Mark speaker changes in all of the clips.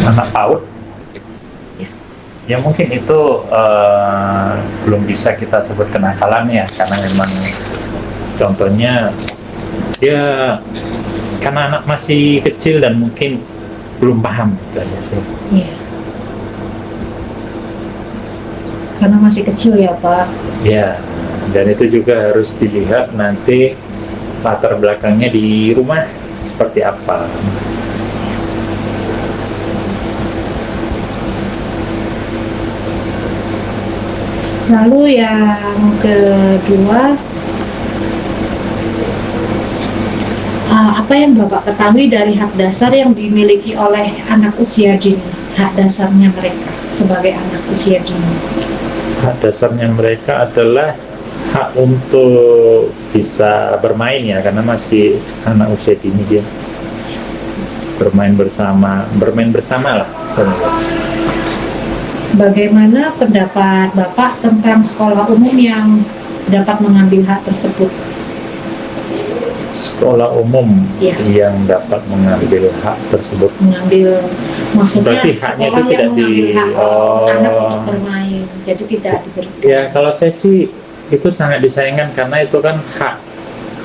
Speaker 1: anak PAUD, ya mungkin itu belum bisa kita sebut kenakalan ya, karena memang contohnya ya karena anak masih kecil dan mungkin belum paham gitu aja sih.
Speaker 2: Iya. Karena masih kecil ya Pak.
Speaker 1: Ya, dan itu juga harus dilihat nanti latar belakangnya di rumah seperti apa.
Speaker 2: Lalu yang kedua, apa yang Bapak ketahui dari hak dasar yang dimiliki oleh anak usia dini? Hak dasarnya mereka sebagai anak usia dini.
Speaker 1: Hak dasarnya mereka adalah hak untuk bisa bermain ya, karena masih anak usia dini dia. Bermain bersama lah.
Speaker 2: Bagaimana pendapat Bapak tentang sekolah umum yang dapat mengambil hak tersebut?
Speaker 1: Sekolah umum
Speaker 2: Ya.
Speaker 1: yang dapat mengambil hak tersebut.
Speaker 2: Mengambil, maksudnya
Speaker 1: Berarti haknya
Speaker 2: sekolah
Speaker 1: itu
Speaker 2: yang
Speaker 1: tidak
Speaker 2: mengambil hak anak untuk
Speaker 1: oh,
Speaker 2: bermain, jadi tidak diberikan.
Speaker 1: ya kalau saya sih itu sangat disayangkan karena itu kan hak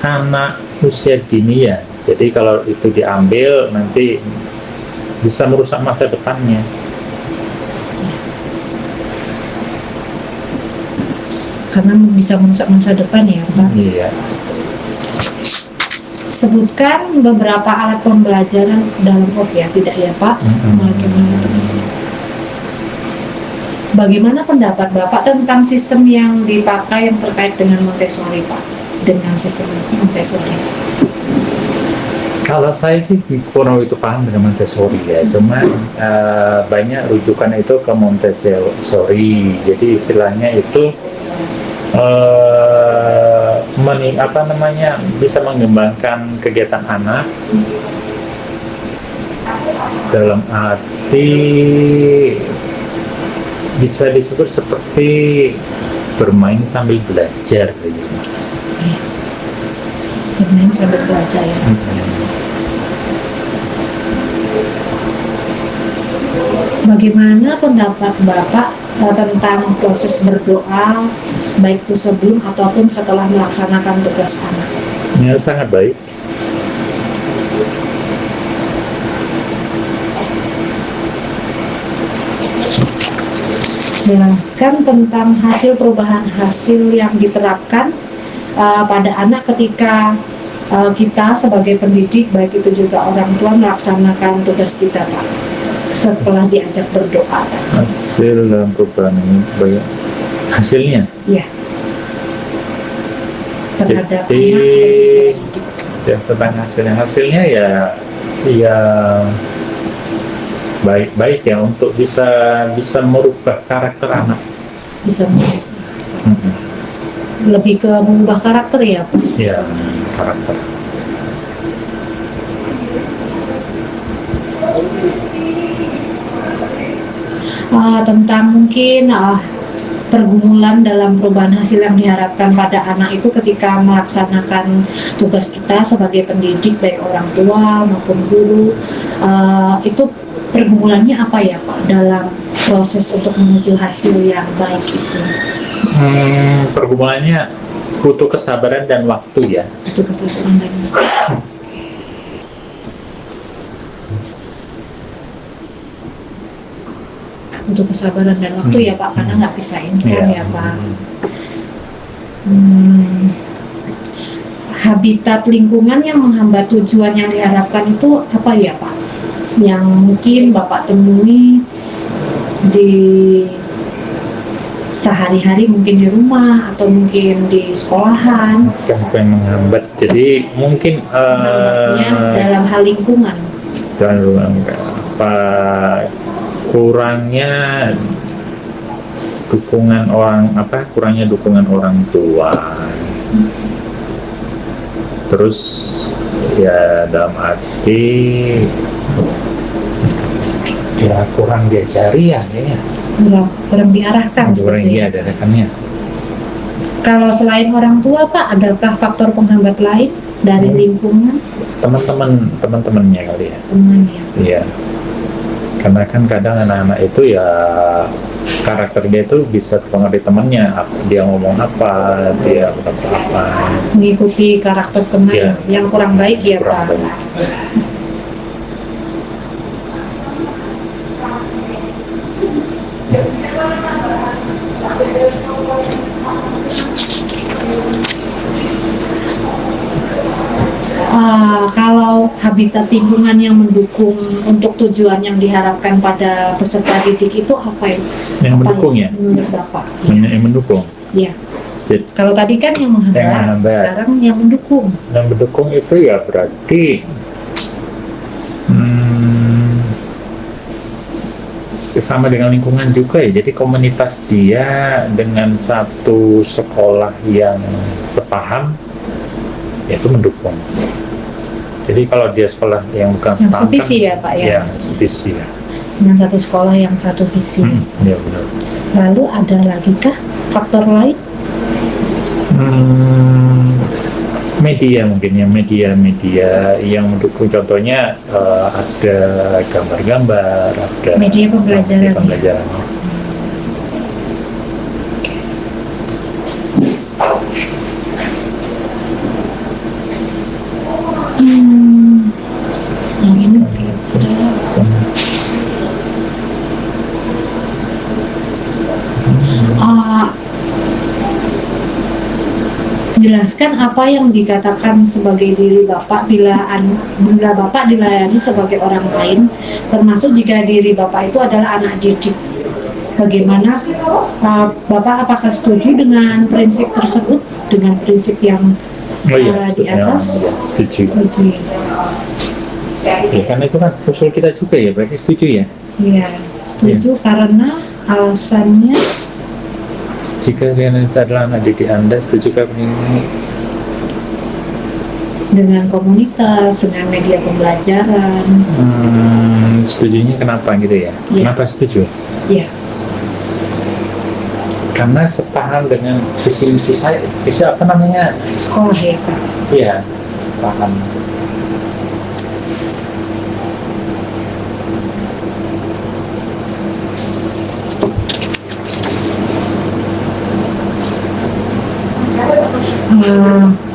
Speaker 1: anak usia dini ya. Jadi kalau itu diambil nanti bisa merusak masa depannya.
Speaker 2: Karena bisa merusak masa depan ya Pak.
Speaker 1: Iya.
Speaker 2: Sebutkan beberapa alat pembelajaran dalam ya, tidak ya Pak? Bagaimana pendapat Bapak tentang sistem yang dipakai yang terkait dengan Montessori Pak? Dengan sistem Montessori.
Speaker 1: Kalau saya sih kurang itu paham dengan Montessori ya, cuma banyak rujukan itu ke Montessori. Jadi istilahnya itu bisa mengembangkan kegiatan anak dalam arti bisa disebut seperti bermain sambil belajar gitu.
Speaker 2: Bermain sambil belajar ya. Bagaimana pendapat Bapak tentang proses berdoa, baik itu sebelum ataupun setelah melaksanakan tugas anak?
Speaker 1: Ya, sangat baik.
Speaker 2: Jelaskan tentang hasil perubahan hasil yang diterapkan pada anak ketika kita sebagai pendidik, baik itu juga orang tua melaksanakan tugas kita Pak, setelah diajak berdoa.
Speaker 1: Hasil dalam perubahan ini banyak hasilnya
Speaker 2: Ya, terhadap
Speaker 1: Jadi,
Speaker 2: anak dan siswa didik.
Speaker 1: ya tentang hasilnya ya baik ya untuk bisa merubah karakter anak.
Speaker 2: Bisa lebih ke mengubah karakter ya Pak?
Speaker 1: Ya, karakter.
Speaker 2: Tentang mungkin pergumulan dalam perubahan hasil yang diharapkan pada anak itu ketika melaksanakan tugas kita sebagai pendidik, baik orang tua maupun guru, itu pergumulannya apa ya Pak dalam proses untuk menuju hasil yang baik itu?
Speaker 1: Pergumulannya butuh kesabaran dan waktu ya.
Speaker 2: Itu kesabaran dan butuh kesabaran dan waktu ya Pak, karena nggak bisa instan ya Pak. Habitat lingkungan yang menghambat tujuan yang diharapkan itu apa ya Pak? Yang mungkin Bapak temui di sehari-hari, mungkin di rumah atau mungkin di sekolahan.
Speaker 1: Apa yang menghambat? Jadi mungkin
Speaker 2: dalam hal lingkungan.
Speaker 1: Dalam apa? Kurangnya dukungan orang tua. Terus ya dalam arti ya kurang diajari ya kayaknya.
Speaker 2: Kurang diarahkan
Speaker 1: Kurang diarahkannya.
Speaker 2: Kalau selain orang tua Pak, adakah faktor penghambat lain dari lingkungan?
Speaker 1: Teman-temannya kali ya.
Speaker 2: Temannya.
Speaker 1: Iya. Karena kan kadang anak-anak itu ya karakter dia itu bisa pengaruh temannya, dia ngomong apa, dia apa,
Speaker 2: Mengikuti karakter teman
Speaker 1: Iya.
Speaker 2: yang kurang baik ya
Speaker 1: kurang
Speaker 2: Pak.
Speaker 1: baik.
Speaker 2: Kalau habitat lingkungan yang mendukung untuk tujuan yang diharapkan pada peserta didik itu apa ya?
Speaker 1: Yang
Speaker 2: Apa
Speaker 1: mendukung ya?
Speaker 2: Menurut Bapak?
Speaker 1: Yang mendukung.
Speaker 2: Ya.
Speaker 1: Jadi,
Speaker 2: Kalau tadi kan yang menghambat,
Speaker 1: Yang menghambat.
Speaker 2: sekarang yang mendukung.
Speaker 1: yang mendukung itu ya berarti sama dengan lingkungan juga ya. Jadi komunitas dia dengan satu sekolah yang sepaham, ya itu mendukung. Jadi kalau dia sekolah yang bukan
Speaker 2: Yang
Speaker 1: sepaham
Speaker 2: sevisi ya, Pak, ya?
Speaker 1: Ya, sevisi ya.
Speaker 2: Dengan satu sekolah yang satu visi.
Speaker 1: Ya benar.
Speaker 2: Lalu ada lagi kah faktor lain?
Speaker 1: Media mungkin ya, media yang mendukung, contohnya ada gambar-gambar, ada
Speaker 2: Media pembelajaran.
Speaker 1: media pembelajaran.
Speaker 2: Yang ini kita jelaskan apa yang dikatakan sebagai diri Bapak bila Bapak dilayani sebagai orang lain, termasuk jika diri Bapak itu adalah anak didik. Bagaimana Bapak apakah setuju dengan prinsip tersebut, dengan prinsip yang di atas?
Speaker 1: Setuju.
Speaker 2: Setuju.
Speaker 1: Ya, karena itu kan usul kita juga ya, berarti setuju ya.
Speaker 2: Iya, setuju karena alasannya
Speaker 1: Jika kalian itu adalah anak didik Anda, setuju ini
Speaker 2: dengan komunitas, dengan media pembelajaran.
Speaker 1: setujunya kenapa gitu ya?
Speaker 2: Iya.
Speaker 1: Kenapa setuju?
Speaker 2: Iya.
Speaker 1: Karena sepaham dengan visi misi saya, visi apa namanya?
Speaker 2: Sekolah ya Pak.
Speaker 1: Iya, sepaham.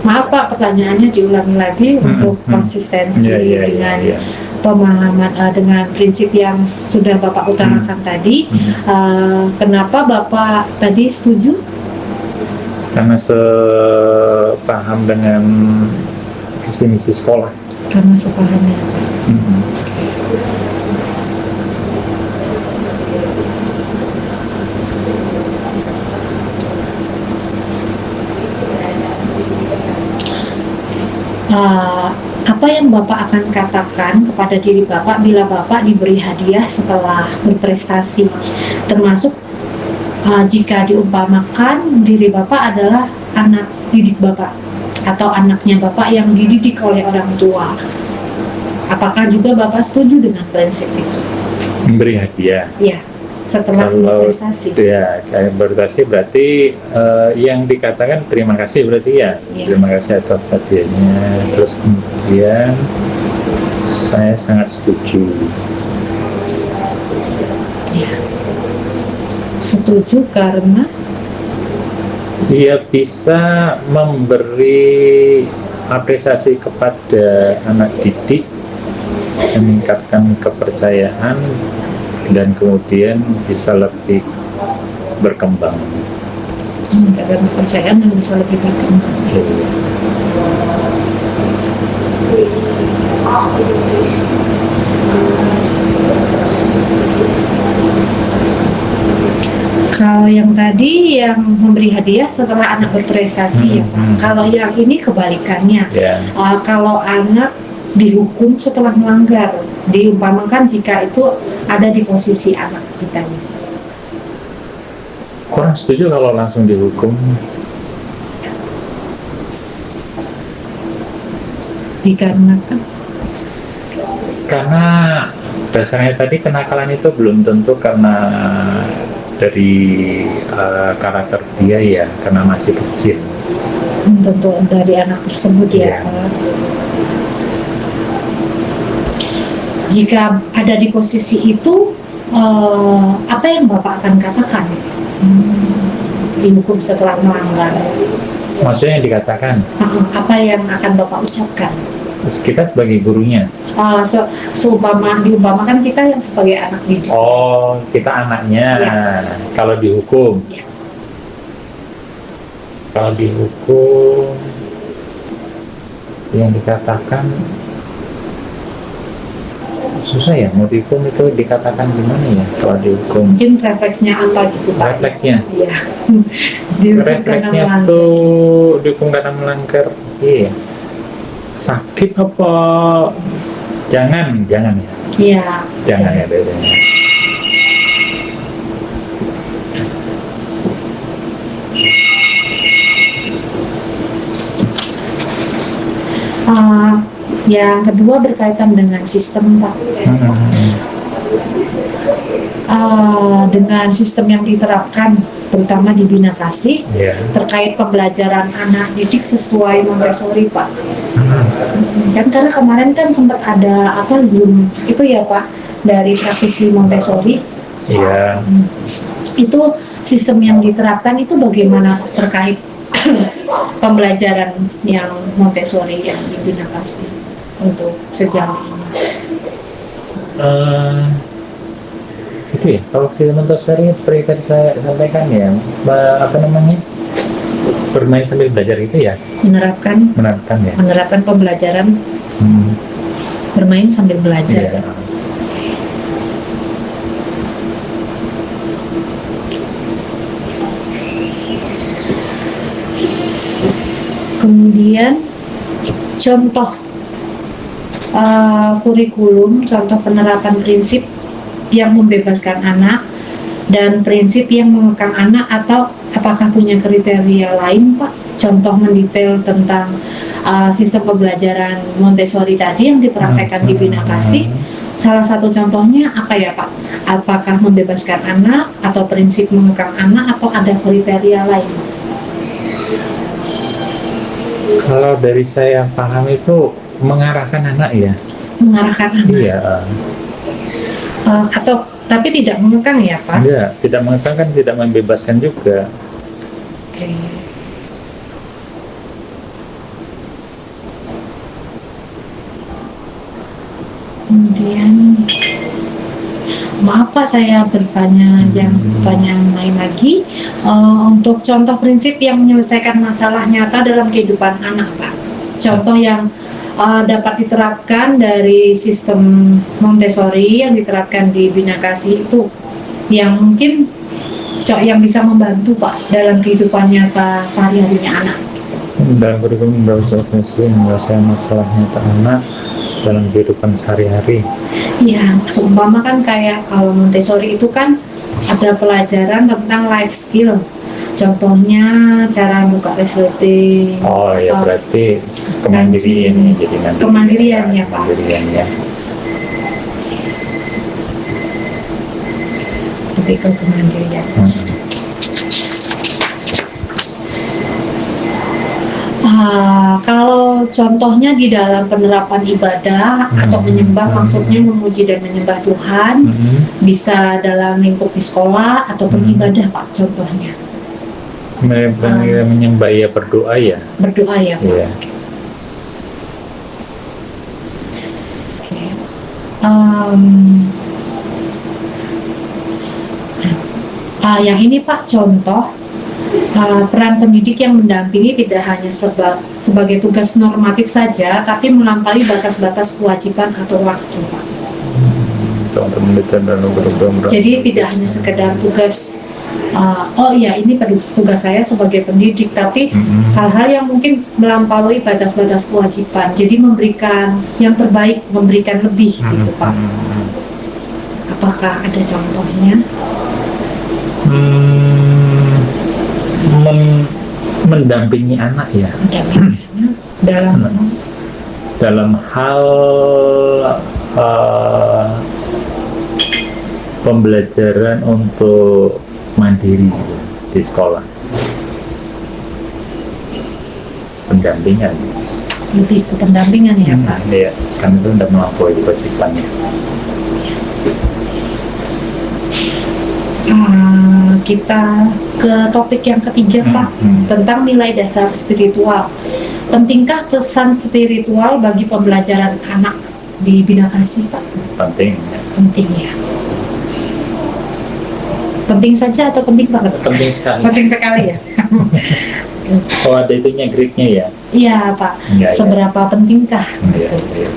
Speaker 2: Maaf Pak, pertanyaannya diulangi lagi untuk konsistensi dengan pemahaman dengan prinsip yang sudah Bapak utarakan tadi. Kenapa Bapak tadi setuju?
Speaker 1: Karena sepaham dengan visi misi sekolah.
Speaker 2: Karena sepahamnya. Apa yang Bapak akan katakan kepada diri Bapak bila Bapak diberi hadiah setelah berprestasi, termasuk jika diumpamakan diri Bapak adalah anak didik Bapak atau anaknya Bapak yang dididik oleh orang tua, apakah juga Bapak setuju dengan prinsip itu?
Speaker 1: Memberi hadiah.
Speaker 2: Ya, setelah berprestasi.
Speaker 1: Ya, kayak berprestasi berarti yang dikatakan terima kasih berarti ya. Terima kasih atas hadiahnya. Terus kemudian saya sangat setuju.
Speaker 2: Ya. Setuju karena
Speaker 1: dia bisa memberi apresiasi kepada anak didik, meningkatkan kepercayaan, dan kemudian bisa lebih berkembang.
Speaker 2: Meningkatkan kepercayaan dan bisa lebih berkembang. Kalau yang tadi yang memberi hadiah setelah anak berprestasi ya Pak. Kalau yang ini kebalikannya. Kalau anak dihukum setelah melanggar, diumpamakan jika itu ada di posisi anak kita.
Speaker 1: Kurang setuju kalau langsung dihukum.
Speaker 2: Dikarenakan
Speaker 1: karena dasarnya tadi kenakalan itu belum tentu karena dari karakter dia ya, karena masih kecil.
Speaker 2: Tentu dari anak tersebut ya. Jika ada di posisi itu, apa yang Bapak akan katakan dihukum setelah melanggar?
Speaker 1: Maksudnya yang dikatakan
Speaker 2: Apa yang akan Bapak ucapkan?
Speaker 1: terus kita sebagai gurunya.
Speaker 2: Diumpamakan kita yang sebagai anak didik.
Speaker 1: Oh, kita anaknya.
Speaker 2: Ya.
Speaker 1: Kalau dihukum,
Speaker 2: Ya.
Speaker 1: kalau dihukum yang dikatakan susah ya, mau dihukum itu dikatakan gimana ya kalau dihukum.
Speaker 2: Mungkin refleksnya apa gitu Pak?
Speaker 1: Refleksnya,
Speaker 2: Iya. Dihukum karena
Speaker 1: refleksnya
Speaker 2: melanggar.
Speaker 1: tuh dihukum karena melanggar. Iya. Sakit apa? Jangan ya.
Speaker 2: Iya.
Speaker 1: Jangan ya bedanya.
Speaker 2: Yang kedua berkaitan dengan sistem Pak. Dengan sistem yang diterapkan terutama di Bina Kasih
Speaker 1: Iya.
Speaker 2: terkait pembelajaran anak didik sesuai Montessori Pak. Kan karena kemarin kan sempat ada Zoom itu ya Pak dari praktisi Montessori.
Speaker 1: Iya.
Speaker 2: Itu sistem yang diterapkan itu bagaimana terkait pembelajaran yang Montessori yang di Bina Kasih untuk sejauh ini?
Speaker 1: Itu ya, kalau si Montessori seperti tadi saya sampaikan ya, bermain sambil belajar itu ya,
Speaker 2: Menerapkan
Speaker 1: ya.
Speaker 2: menerapkan pembelajaran bermain sambil belajar.
Speaker 1: Iya.
Speaker 2: Kemudian contoh kurikulum, contoh penerapan prinsip yang membebaskan anak dan prinsip yang mengekang anak, atau apakah punya kriteria lain Pak? Contoh mendetail tentang sistem pembelajaran Montessori tadi yang dipraktekkan di Bina Kasih. Salah satu contohnya apa ya Pak? Apakah membebaskan anak atau prinsip mengekang anak atau ada kriteria lain?
Speaker 1: Kalau dari saya paham itu mengarahkan anak ya.
Speaker 2: Mengarahkan anak.
Speaker 1: Iya.
Speaker 2: Atau tapi tidak mengekang ya Pak?
Speaker 1: Iya, tidak mengekang kan tidak membebaskan juga.
Speaker 2: Oke. Kemudian maaf Pak, saya bertanya yang pertanyaan lain lagi. Untuk contoh prinsip yang menyelesaikan masalah nyata dalam kehidupan anak Pak. Contoh yang dapat diterapkan dari sistem Montessori yang diterapkan di Bina Kasih itu yang mungkin yang bisa membantu Pak dalam kehidupan nyata sehari-harinya anak.
Speaker 1: Dalam kurikulum menyelesaikan masalah nyata anak dalam kehidupan sehari-hari.
Speaker 2: Ya, seumpama kan kayak kalau Montessori itu kan ada pelajaran tentang life skill. Contohnya cara buka resleting.
Speaker 1: Oh ya, berarti kemandirian ya, jadi nanti
Speaker 2: Kemandirian ya Pak.
Speaker 1: kemandirian ya.
Speaker 2: Lebih ke kemandirian. Kalau contohnya di dalam penerapan ibadah atau menyembah, maksudnya memuji dan menyembah Tuhan, bisa dalam lingkup di sekolah ataupun ibadah Pak, contohnya.
Speaker 1: Menyembah ya, berdoa ya.
Speaker 2: Berdoa ya Pak.
Speaker 1: Iya.
Speaker 2: Oke. Yang ini Pak contoh peran pendidik yang mendampingi tidak hanya sebagai tugas normatif saja, tapi melampaui batas-batas kewajiban atau waktu Pak.
Speaker 1: Untuk mendetail dan berdoa.
Speaker 2: Jadi tidak hanya sekedar tugas ini tugas saya sebagai pendidik, tapi hal-hal yang mungkin melampaui batas-batas kewajiban. Jadi memberikan yang terbaik, memberikan lebih gitu Pak. Apakah ada contohnya?
Speaker 1: Mendampingi anak ya.
Speaker 2: Mendampingi anak
Speaker 1: dalam hal pembelajaran untuk mandiri di sekolah, pendampingan.
Speaker 2: lebih ke pendampingan ya Pak.
Speaker 1: Iya, kan itu udah melampaui kewajibannya.
Speaker 2: Kita ke topik yang ketiga Pak, tentang nilai dasar spiritual. Pentingkah pesan spiritual bagi pembelajaran anak di Bina Kasih Pak?
Speaker 1: Penting ya.
Speaker 2: Penting ya. Penting saja atau penting banget?
Speaker 1: Penting sekali.
Speaker 2: Penting sekali ya.
Speaker 1: Oh, ada itunya grade-nya ya?
Speaker 2: Iya Pak.
Speaker 1: Ya,
Speaker 2: seberapa pentingkah?
Speaker 1: Ya,
Speaker 2: Gitu.
Speaker 1: ya.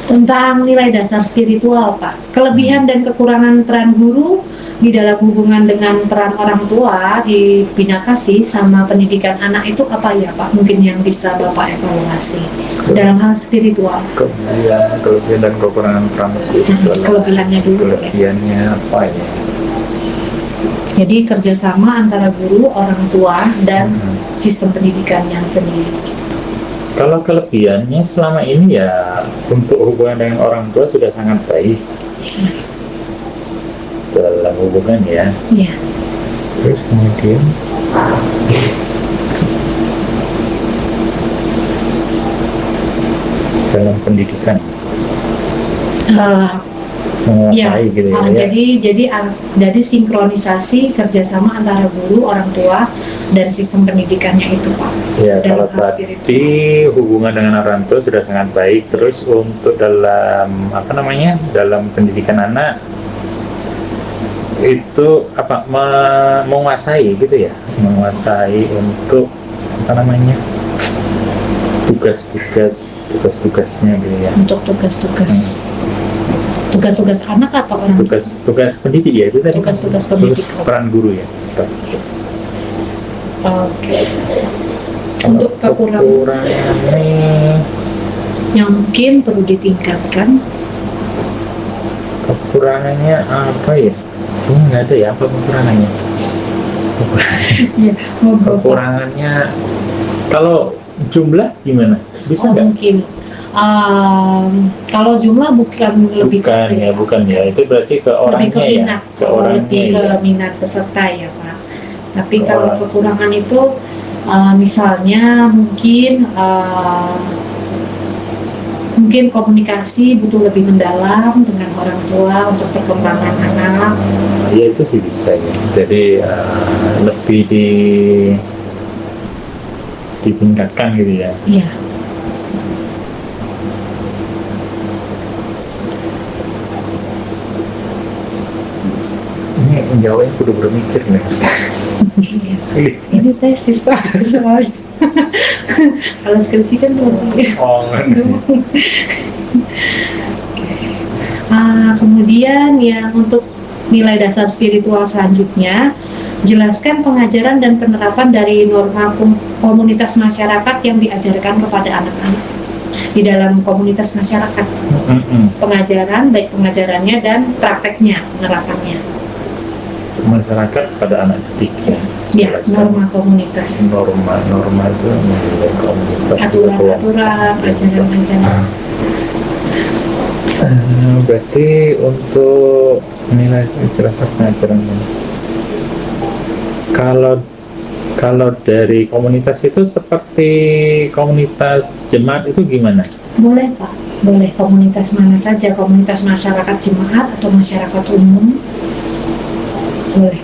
Speaker 2: Tentang nilai dasar spiritual Pak, kelebihan dan kekurangan peran guru di dalam hubungan dengan peran orang tua di Bina Kasih sama pendidikan anak itu apa ya Pak? Mungkin yang bisa Bapak evaluasi dalam hal spiritual.
Speaker 1: Kelebihan dan kekurangan peran guru.
Speaker 2: Kelebihannya dulu.
Speaker 1: Kelebihannya apa ya?
Speaker 2: Jadi kerjasama antara guru, orang tua, dan sistem pendidikannya sendiri.
Speaker 1: Kalau kelebihannya selama ini ya untuk hubungan dengan orang tua sudah sangat baik dalam hubungan ya.
Speaker 2: Iya.
Speaker 1: Terus kemudian dalam pendidikan menguasai gitu ya.
Speaker 2: Jadi sinkronisasi kerjasama antara guru, orang tua, dan sistem pendidikannya itu Pak.
Speaker 1: Ya,
Speaker 2: dalam
Speaker 1: kalau
Speaker 2: hal
Speaker 1: tadi
Speaker 2: spiritual.
Speaker 1: hubungan dengan orang tua sudah sangat baik. Terus untuk dalam dalam pendidikan anak itu menguasai gitu ya, menguasai untuk tugas-tugasnya gitu ya.
Speaker 2: Untuk tugas-tugas anak atau orang tua?
Speaker 1: Tugas pendidik ya itu tadi.
Speaker 2: Tugas-tugas pendidik.
Speaker 1: Peran guru ya.
Speaker 2: Oke. Untuk kekurangannya yang mungkin perlu ditingkatkan.
Speaker 1: Kekurangannya apa ya? Ini nggak ada ya, apa kekurangannya?
Speaker 2: Ya,
Speaker 1: Kekurangannya kalau jumlah gimana? Bisa nggak?
Speaker 2: Mungkin. Kalau jumlah bukan lebih
Speaker 1: Bukan ya. Itu berarti ke orangnya
Speaker 2: lebih ke minat,
Speaker 1: ya. Ke orangnya
Speaker 2: lebih ke
Speaker 1: ya.
Speaker 2: minat peserta ya Pak. Tapi
Speaker 1: Ke
Speaker 2: kalau
Speaker 1: orang.
Speaker 2: kekurangan itu misalnya mungkin komunikasi butuh lebih mendalam dengan orang tua untuk perkembangan anak.
Speaker 1: Ya itu sih bisa ya. Jadi lebih ditingkatkan gitu ya.
Speaker 2: Iya.
Speaker 1: Ini menjawabnya kudu bermikir nih. Sulit.
Speaker 2: Ini tesis Pak soalnya. Kalau skripsi kan cuma kemudian yang untuk nilai dasar spiritual selanjutnya, jelaskan pengajaran dan penerapan dari norma komunitas masyarakat yang diajarkan kepada anak-anak di dalam komunitas masyarakat. Pengajaran, baik pengajarannya dan prakteknya, penerapannya.
Speaker 1: Masyarakat pada anak didik ya.
Speaker 2: Ya, norma komunitas.
Speaker 1: Norma itu menilai komunitas.
Speaker 2: Aturan-aturan, ajaran-ajaran.
Speaker 1: Berarti untuk nilai jelaskan pengajaran ini. Kalau dari komunitas itu seperti komunitas jemaat itu gimana?
Speaker 2: Boleh Pak, boleh komunitas mana saja, komunitas masyarakat jemaat atau masyarakat umum, boleh.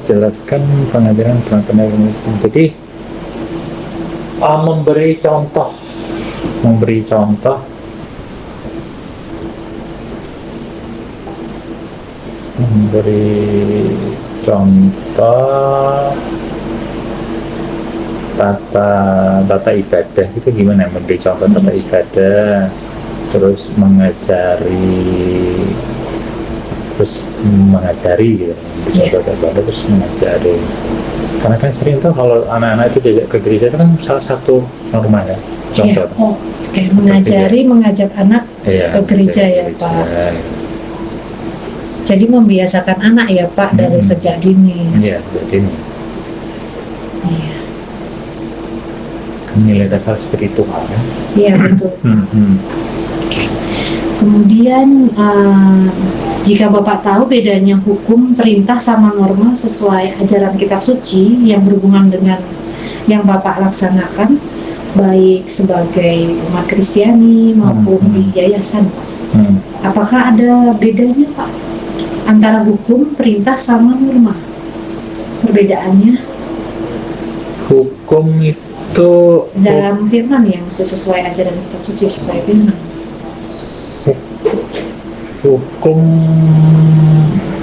Speaker 1: Jelaskan pengajaran pengajaran. Jadi memberi contoh tata ibadah itu gimana? Memberi contoh tata ibadah, terus mengajari gitu. Terus mengajari. Karena kan sering tuh kalau anak-anak itu diajak ke gereja itu kan salah satu norma ya. Contoh.
Speaker 2: Mengajak anak ke gereja ya Pak. Jadi membiasakan anak ya Pak dari sejak dini.
Speaker 1: Iya, sejak dini.
Speaker 2: Iya.
Speaker 1: Nilai dasar spiritual kan?
Speaker 2: Iya betul. Kemudian jika Bapak tahu bedanya hukum, perintah sama norma sesuai ajaran kitab suci yang berhubungan dengan yang Bapak laksanakan baik sebagai umat Kristiani maupun di yayasan. Apakah ada bedanya Pak antara hukum, perintah sama norma? Perbedaannya
Speaker 1: Hukum itu
Speaker 2: dalam firman yang sesuai ajaran kitab suci, sesuai firman.
Speaker 1: hukum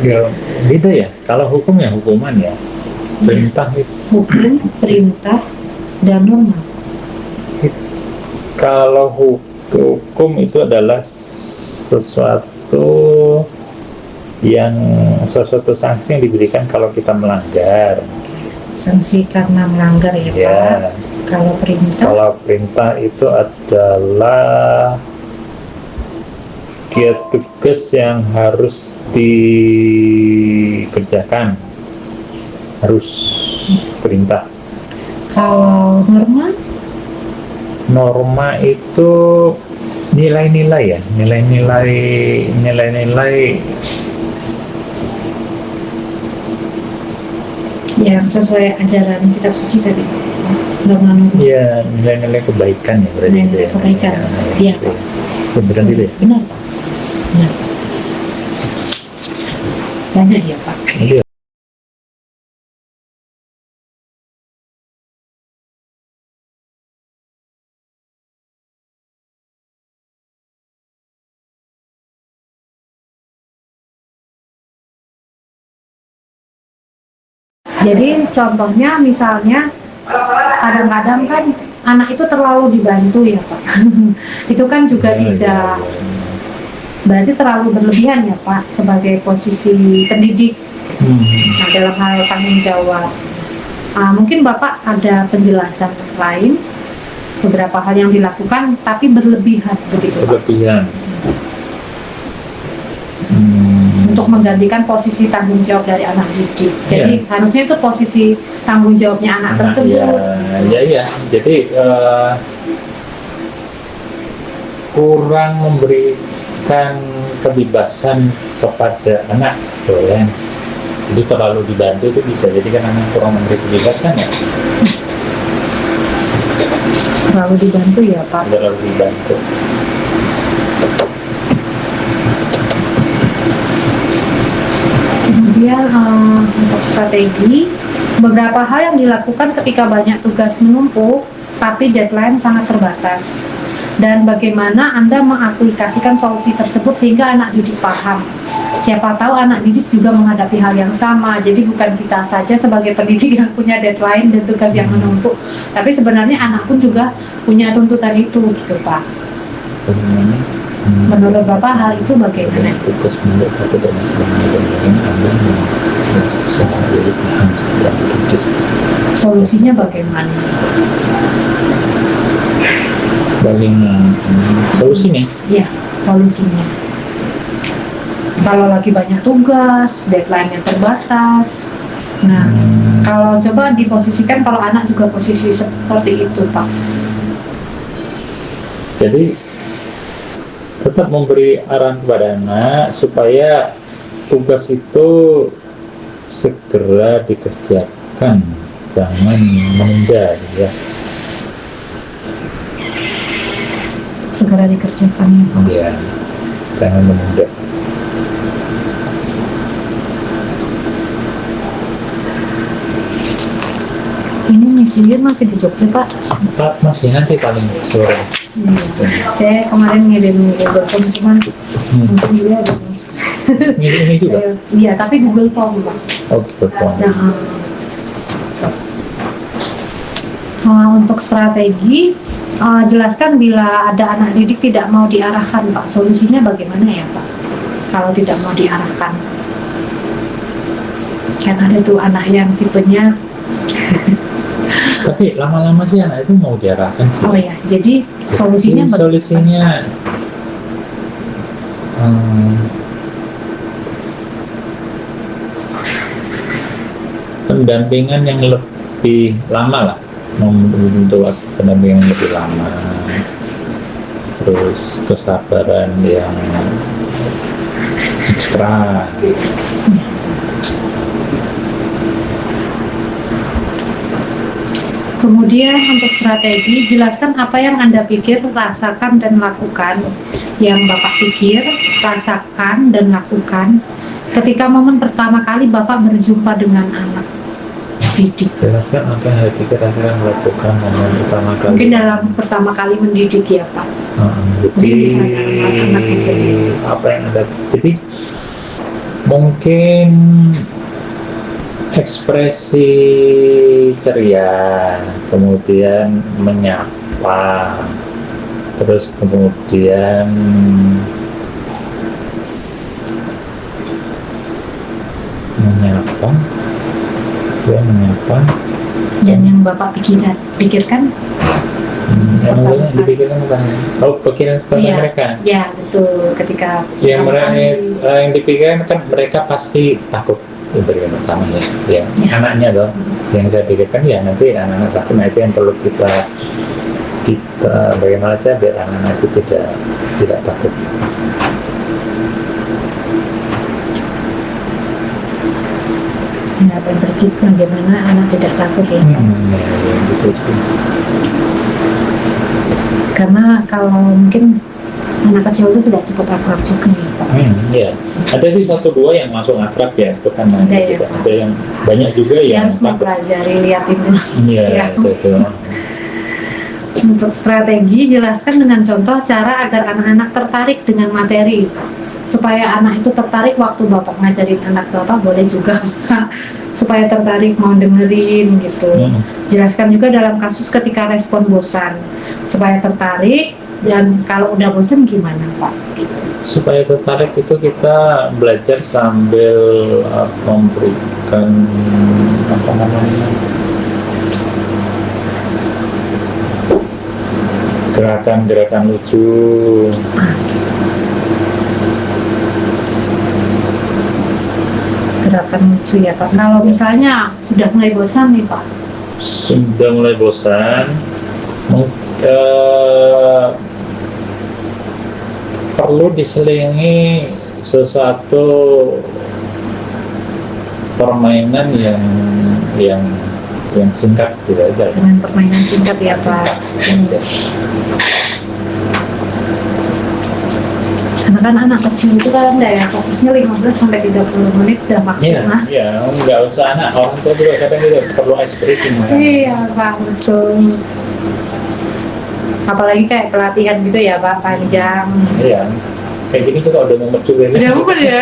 Speaker 1: ya beda ya. Kalau hukum ya hukuman ya. Perintah itu
Speaker 2: Hukum, perintah, dan norma.
Speaker 1: kalau hukum itu adalah sesuatu sanksi yang diberikan kalau kita melanggar.
Speaker 2: Sanksi karena melanggar ya Pak.
Speaker 1: Ya.
Speaker 2: Kalau perintah,
Speaker 1: Kalau perintah itu adalah tugas yang harus dikerjakan, harus perintah.
Speaker 2: kalau
Speaker 1: Norma itu nilai-nilai ya, nilai-nilai
Speaker 2: yang sesuai ajaran kitab suci tadi, norma-norma.
Speaker 1: ya, nilai-nilai kebaikan ya berarti.
Speaker 2: Nilai-nilai kebaikan. Iya, Pak.
Speaker 1: Beneran itu ya?
Speaker 2: Benar Pak. Benar. Banyak ya Pak.
Speaker 1: Iya.
Speaker 2: Jadi contohnya misalnya kadang-kadang kan anak itu terlalu dibantu ya Pak. Itu kan juga tidak berarti terlalu berlebihan ya Pak sebagai posisi pendidik. Nah, dalam hal tanggung jawab. Mungkin Bapak ada penjelasan lain beberapa hal yang dilakukan tapi berlebihan begitu Pak.
Speaker 1: Berlebihan.
Speaker 2: Untuk menggantikan posisi tanggung jawab dari anak didik. Jadi harusnya itu posisi tanggung jawabnya anak tersebut.
Speaker 1: Ya. Jadi kurang memberikan kebebasan kepada anak, ya. Jadi terlalu dibantu itu bisa jadi kan anak kurang memberi kebebasan ya.
Speaker 2: Terlalu dibantu ya Pak.
Speaker 1: Terlalu dibantu.
Speaker 2: Kemudian untuk strategi, beberapa hal yang dilakukan ketika banyak tugas menumpuk, tapi deadline sangat terbatas. Dan bagaimana Anda mengaplikasikan solusi tersebut sehingga anak didik paham. Siapa tahu anak didik juga menghadapi hal yang sama. Jadi bukan kita saja sebagai pendidik yang punya deadline dan tugas yang menumpuk, tapi sebenarnya anak pun juga punya tuntutan itu, gitu Pak. Menurut Bapak hal itu bagaimana?
Speaker 1: Tugas menurut aku dan Anda bisa jadi paham sedikit.
Speaker 2: Solusinya bagaimana?
Speaker 1: Solusinya?
Speaker 2: Ya, solusinya. Kalau lagi banyak tugas, deadline yang terbatas. Nah, kalau coba diposisikan kalau anak juga posisi seperti itu, Pak.
Speaker 1: Jadi tetap memberi arahan kepada anak supaya tugas itu segera dikerjakan, jangan menunda ya.
Speaker 2: Segera dikerjakan ya Pak.
Speaker 1: Ya, jangan menunda.
Speaker 2: Ini misinya masih di Jogja Pak?
Speaker 1: Pak, masih nanti paling sore.
Speaker 2: Saya kemarin ngirim Google Form cuman mungkin dia ada.
Speaker 1: Ini juga?
Speaker 2: Iya, tapi Google Form Pak.
Speaker 1: Oh, betul.
Speaker 2: Untuk strategi, jelaskan bila ada anak didik tidak mau diarahkan Pak, solusinya bagaimana ya Pak? Kalau tidak mau diarahkan, kan ada tuh anak yang tipenya.
Speaker 1: Tapi lama-lama sih anak itu mau diarahkan sih.
Speaker 2: Oh ya, jadi solusinya
Speaker 1: pendampingan yang lebih lama lah, membutuhkan pendampingan yang lebih lama, terus kesabaran yang ekstra.
Speaker 2: Kemudian untuk strategi, jelaskan apa yang Anda pikir, rasakan, dan lakukan. Yang Bapak pikir, rasakan, dan lakukan ketika momen pertama kali Bapak berjumpa dengan anak didik.
Speaker 1: Jelaskan apa yang harus kita rasakan lakukan momen pertama kali.
Speaker 2: Mungkin dalam pertama kali mendidik ya Pak.
Speaker 1: Jadi
Speaker 2: misalnya anak sendiri.
Speaker 1: apa yang ada, jadi mungkin ekspresi ceria, kemudian menyapa, terus kemudian menyapa,
Speaker 2: Dan yang Bapak pikirkan?
Speaker 1: yang maksudnya dipikirkan bukan, pikiran
Speaker 2: Iya.
Speaker 1: mereka.
Speaker 2: Ya betul, ketika
Speaker 1: Yang
Speaker 2: pertama
Speaker 1: mereka
Speaker 2: kali.
Speaker 1: yang dipikirkan kan mereka pasti takut itu yang pertama ya. Anaknya dong. Yang saya pikirkan ya nanti anak-anak takut, nah itu yang perlu kita bagaimana saja biar anak-anak itu tidak takut.
Speaker 2: Ya, bagaimana anak tidak takut ya.
Speaker 1: Ya, gitu sih.
Speaker 2: Karena kalau mungkin anak kecil itu tidak cepat akrab juga ya Pak.
Speaker 1: Ya. Ada sih 1-2 yang langsung akrab ya, itu kan
Speaker 2: Ada ya,
Speaker 1: gitu.
Speaker 2: Pak.
Speaker 1: Ada yang banyak juga
Speaker 2: Dia
Speaker 1: yang
Speaker 2: harus
Speaker 1: takut.
Speaker 2: mempelajari, liatin
Speaker 1: Iya,
Speaker 2: ya.
Speaker 1: itu.
Speaker 2: Untuk strategi, jelaskan dengan contoh cara agar anak-anak tertarik dengan materi. Supaya anak itu tertarik waktu Bapak ngajarin anak Bapak, boleh juga supaya tertarik mau dengerin gitu. Jelaskan juga dalam kasus ketika respon bosan, supaya tertarik, dan kalau udah bosan gimana Pak?
Speaker 1: Supaya tertarik itu kita belajar sambil memberikan apa namanya, gerakan-gerakan lucu.
Speaker 2: Gerakan lucu ya Pak. Kalau misalnya udah mulai bosan nih Pak,
Speaker 1: Sudah mulai bosan, perlu diselingi sesuatu permainan yang singkat gitu aja.
Speaker 2: dengan permainan singkat ya Pak. Karena kan anak kecil itu kan ya fokusnya 15 sampai 30 menit udah maksimal.
Speaker 1: Iya, nggak usah anak, orang tua juga kadang gitu perlu ice breaking ya.
Speaker 2: Iya Pak, betul. Apalagi kayak pelatihan gitu ya Pak, panjang.
Speaker 1: Iya, kayak gini juga udah nomor juga
Speaker 2: Udah umur ya.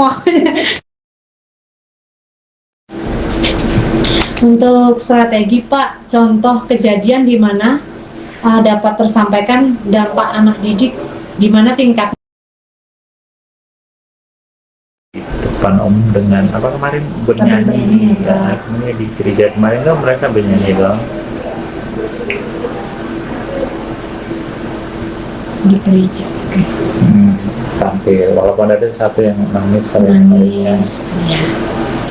Speaker 2: Makanya. Untuk strategi Pak, contoh kejadian di mana dapat tersampaikan dampak anak didik, di mana tingkat
Speaker 1: depan umum dengan apa kemarin bernyanyi,
Speaker 2: bernyanyi,
Speaker 1: di gereja kemarin kan mereka bernyanyi dong.
Speaker 2: di gereja. Oke.
Speaker 1: Tampil, walaupun ada satu yang nangis kalau yang lainnya.
Speaker 2: Nangis. Ya.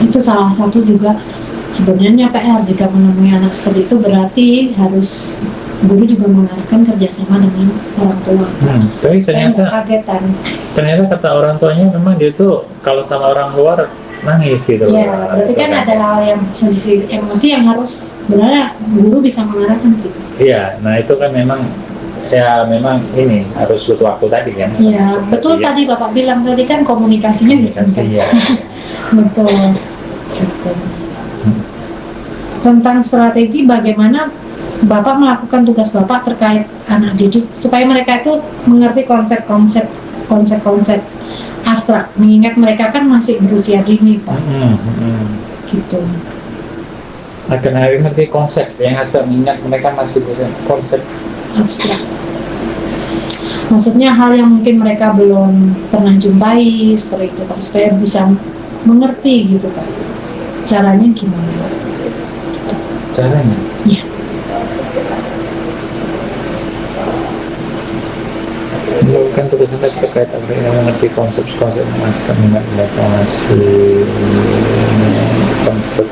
Speaker 2: Itu salah satu juga sebenarnya PR jika menemui anak seperti itu, berarti harus guru juga mengarahkan kerjasama dengan orang tua.
Speaker 1: Tapi
Speaker 2: Kayak kagetan.
Speaker 1: ternyata kata orang tuanya memang dia tuh kalau sama orang luar nangis gitu.
Speaker 2: Ya, berarti kan ada hal yang sisi emosi yang harus sebenarnya guru bisa mengarahkan sih.
Speaker 1: Iya, nah itu kan memang ini harus butuh waktu tadi kan.
Speaker 2: Iya, betul tadi Bapak bilang tadi kan komunikasinya bisa.
Speaker 1: Iya.
Speaker 2: Betul. Betul. Tentang strategi bagaimana Bapak melakukan tugas Bapak terkait anak didik supaya mereka itu mengerti konsep-konsep abstrak, mengingat mereka kan masih berusia dini Pak. Gitu.
Speaker 1: Akan hari ngerti konsep yang asal mengingat mereka masih berusia konsep
Speaker 2: Abstrak. Maksudnya hal yang mungkin mereka belum pernah jumpai seperti itu Pak, supaya bisa mengerti gitu Pak. Caranya gimana Pak?
Speaker 1: caranya.
Speaker 2: Iya.
Speaker 1: Melakukan tulisan teks terkait apa yang mengerti konsep-konsep master minat mereka masih konsep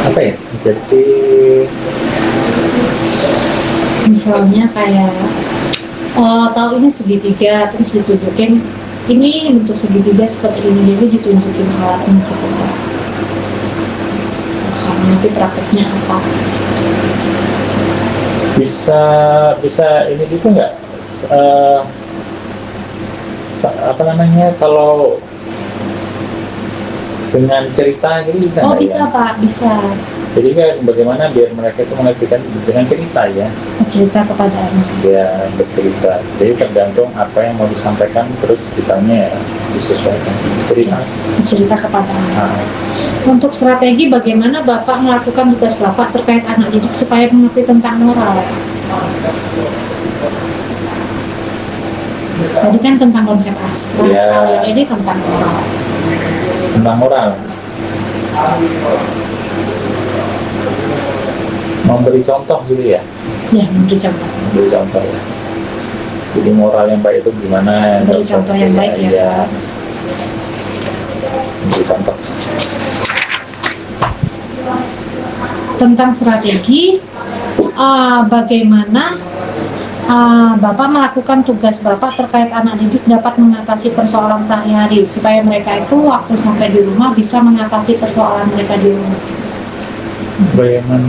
Speaker 1: apa ya, jadi
Speaker 2: Misalnya kayak tahu ini segitiga, terus ditunjukin ini untuk segitiga seperti ini, jadi ditunjukin alatnya gitu Pak. Sama nanti prakteknya apa?
Speaker 1: Bisa ini juga nggak? Apa namanya, kalau dengan cerita gitu bisa
Speaker 2: Oh
Speaker 1: nggak
Speaker 2: bisa
Speaker 1: ya?
Speaker 2: Pak, bisa
Speaker 1: Jadi kan bagaimana biar mereka itu mengertikan dengan cerita ya,
Speaker 2: cerita kepada anak.
Speaker 1: dia bercerita. Jadi tergantung apa yang mau disampaikan, terus ceritanya ya disesuaikan cerita.
Speaker 2: Cerita kepada anak.
Speaker 1: Nah,
Speaker 2: Untuk strategi bagaimana Bapak melakukan tugas Bapak terkait anak didik supaya mengerti tentang moral? Tadi kan tentang konsep abstrak,
Speaker 1: Ya.
Speaker 2: kalau yang ini tentang moral.
Speaker 1: tentang moral, memberi contoh gitu ya,
Speaker 2: Ya, memberi contoh.
Speaker 1: memberi contoh ya. Jadi moral yang baik itu gimana?
Speaker 2: Memberi contoh yang baik ya,
Speaker 1: ya.
Speaker 2: Pak.
Speaker 1: Memberi contoh.
Speaker 2: Tentang strategi, bagaimana Bapak melakukan tugas Bapak terkait anak didik dapat mengatasi persoalan sehari-hari supaya mereka itu waktu sampai di rumah bisa mengatasi persoalan mereka di rumah.
Speaker 1: Bagaimana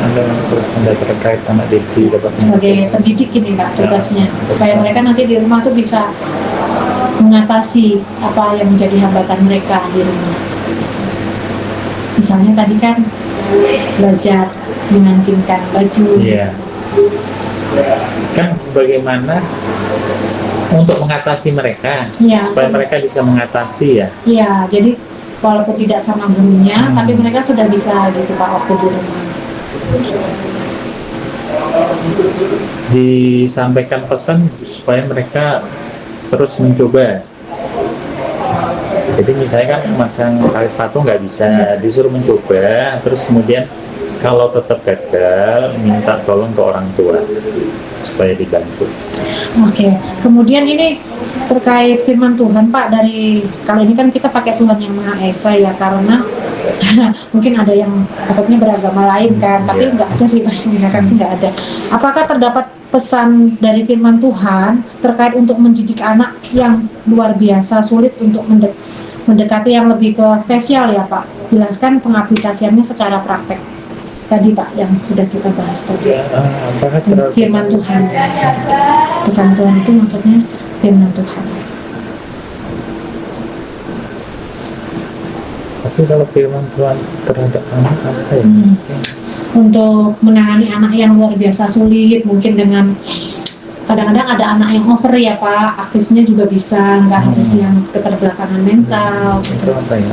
Speaker 1: Anda melakukan terkait anak didik dapat
Speaker 2: Sebagai pendidik ini Pak tugasnya, supaya mereka nanti di rumah tuh bisa mengatasi apa yang menjadi hambatan mereka di rumah. Misalnya tadi kan belajar mengancingkan baju.
Speaker 1: Iya. Kan bagaimana untuk mengatasi mereka,
Speaker 2: Ya,
Speaker 1: supaya mereka bisa mengatasi ya.
Speaker 2: ya, jadi walaupun tidak sama gurunya, tapi mereka sudah bisa gitu Pak waktu di rumah.
Speaker 1: Disampaikan pesan supaya mereka terus mencoba. Jadi misalnya kan masang tali sepatu nggak bisa, disuruh mencoba, terus kemudian kalau tetap gagal minta tolong ke orang tua supaya dibantu.
Speaker 2: Oke, kemudian ini terkait firman Tuhan Pak, dari kalau ini kan kita pakai Tuhan yang Maha Esa ya, karena mungkin ada yang takutnya beragama lain kan, tapi
Speaker 1: Iya.
Speaker 2: nggak ada sih Pak, yang dikasih nggak ada. Apakah terdapat pesan dari firman Tuhan terkait untuk mendidik anak yang luar biasa sulit untuk mendekati yang lebih ke spesial ya Pak? Jelaskan pengaplikasiannya secara praktek tadi Pak yang sudah kita bahas tadi.
Speaker 1: Apakah terlalu
Speaker 2: Firman Tuhan, pesan Tuhan itu maksudnya firman Tuhan.
Speaker 1: Tapi kalau firman Tuhan terhadap anak apa ya?
Speaker 2: Untuk menangani anak yang luar biasa sulit, mungkin dengan kadang-kadang ada anak yang over ya Pak, aktifnya juga bisa, nggak harus yang keterbelakangan mental
Speaker 1: Itu
Speaker 2: gitu.
Speaker 1: apa ya?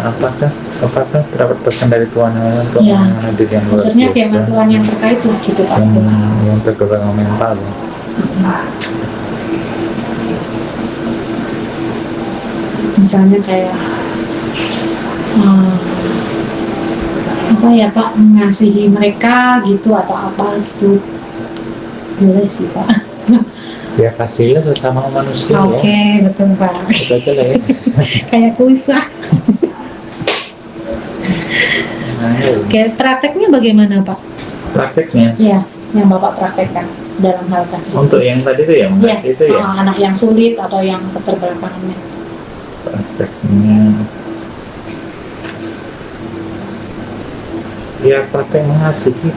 Speaker 1: Apakah terdapat pesan dari Tuhan untuk
Speaker 2: Ya.
Speaker 1: mendidik yang luar
Speaker 2: Maksudnya
Speaker 1: biasa?
Speaker 2: firman Tuhan yang terkait tuh gitu Pak.
Speaker 1: Yang tergolong mental ya.
Speaker 2: Misalnya kayak apa ya Pak, mengasihi mereka gitu atau apa gitu, boleh sih Pak.
Speaker 1: Ya kasihlah sesama manusia
Speaker 2: Oke,
Speaker 1: ya.
Speaker 2: betul Pak.
Speaker 1: Itu aja lah ya.
Speaker 2: Kayak kuis Pak.
Speaker 1: Nah, ya.
Speaker 2: Oke, prakteknya bagaimana Pak?
Speaker 1: Prakteknya
Speaker 2: Ya, yang Bapak praktekkan dalam hal kasih.
Speaker 1: untuk yang tadi itu ya,
Speaker 2: Ya,
Speaker 1: itu ya.
Speaker 2: anak yang sulit atau yang keterbelakangan.
Speaker 1: Prakteknya ya praktek mengasihi.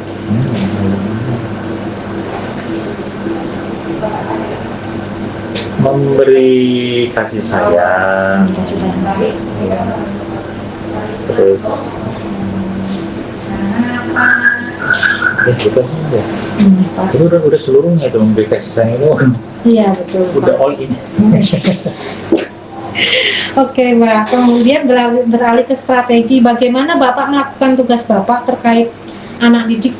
Speaker 1: Memberi kasih sayang,
Speaker 2: Kasih sayang.
Speaker 1: ya. Terus ya gitu aja.
Speaker 2: Pak.
Speaker 1: Itu udah seluruhnya itu, memberi kasih sayang itu
Speaker 2: Iya, betul
Speaker 1: udah
Speaker 2: Pak.
Speaker 1: all in.
Speaker 2: Oke Mbak, kemudian beralih ke strategi, bagaimana Bapak melakukan tugas Bapak terkait anak didik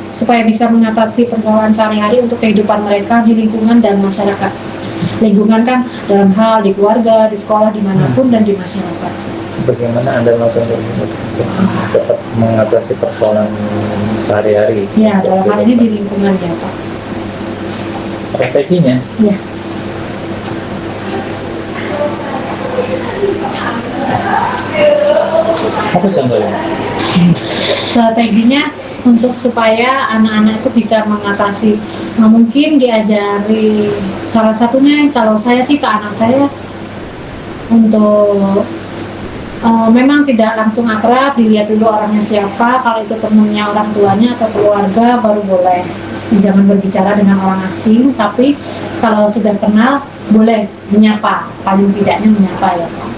Speaker 2: supaya bisa mengatasi persoalan sehari-hari untuk kehidupan mereka di lingkungan dan masyarakat. Lingkungan kan dalam hal di keluarga, di sekolah, dimanapun dan di masyarakat.
Speaker 1: Bagaimana Anda melakukan untuk dapat mengatasi persoalan sehari-hari?
Speaker 2: Ya, dalam hal ini di lingkungan ya Pak.
Speaker 1: Strateginya
Speaker 2: Ya.
Speaker 1: apa contohnya?
Speaker 2: Strateginya untuk supaya anak-anak itu bisa mengatasi. Nah, mungkin diajari, salah satunya kalau saya sih ke anak saya untuk memang tidak langsung akrab, dilihat dulu orangnya siapa, kalau itu temennya orang tuanya atau keluarga baru boleh. Jangan berbicara dengan orang asing, tapi kalau sudah kenal boleh menyapa, paling tidaknya menyapa ya Pak.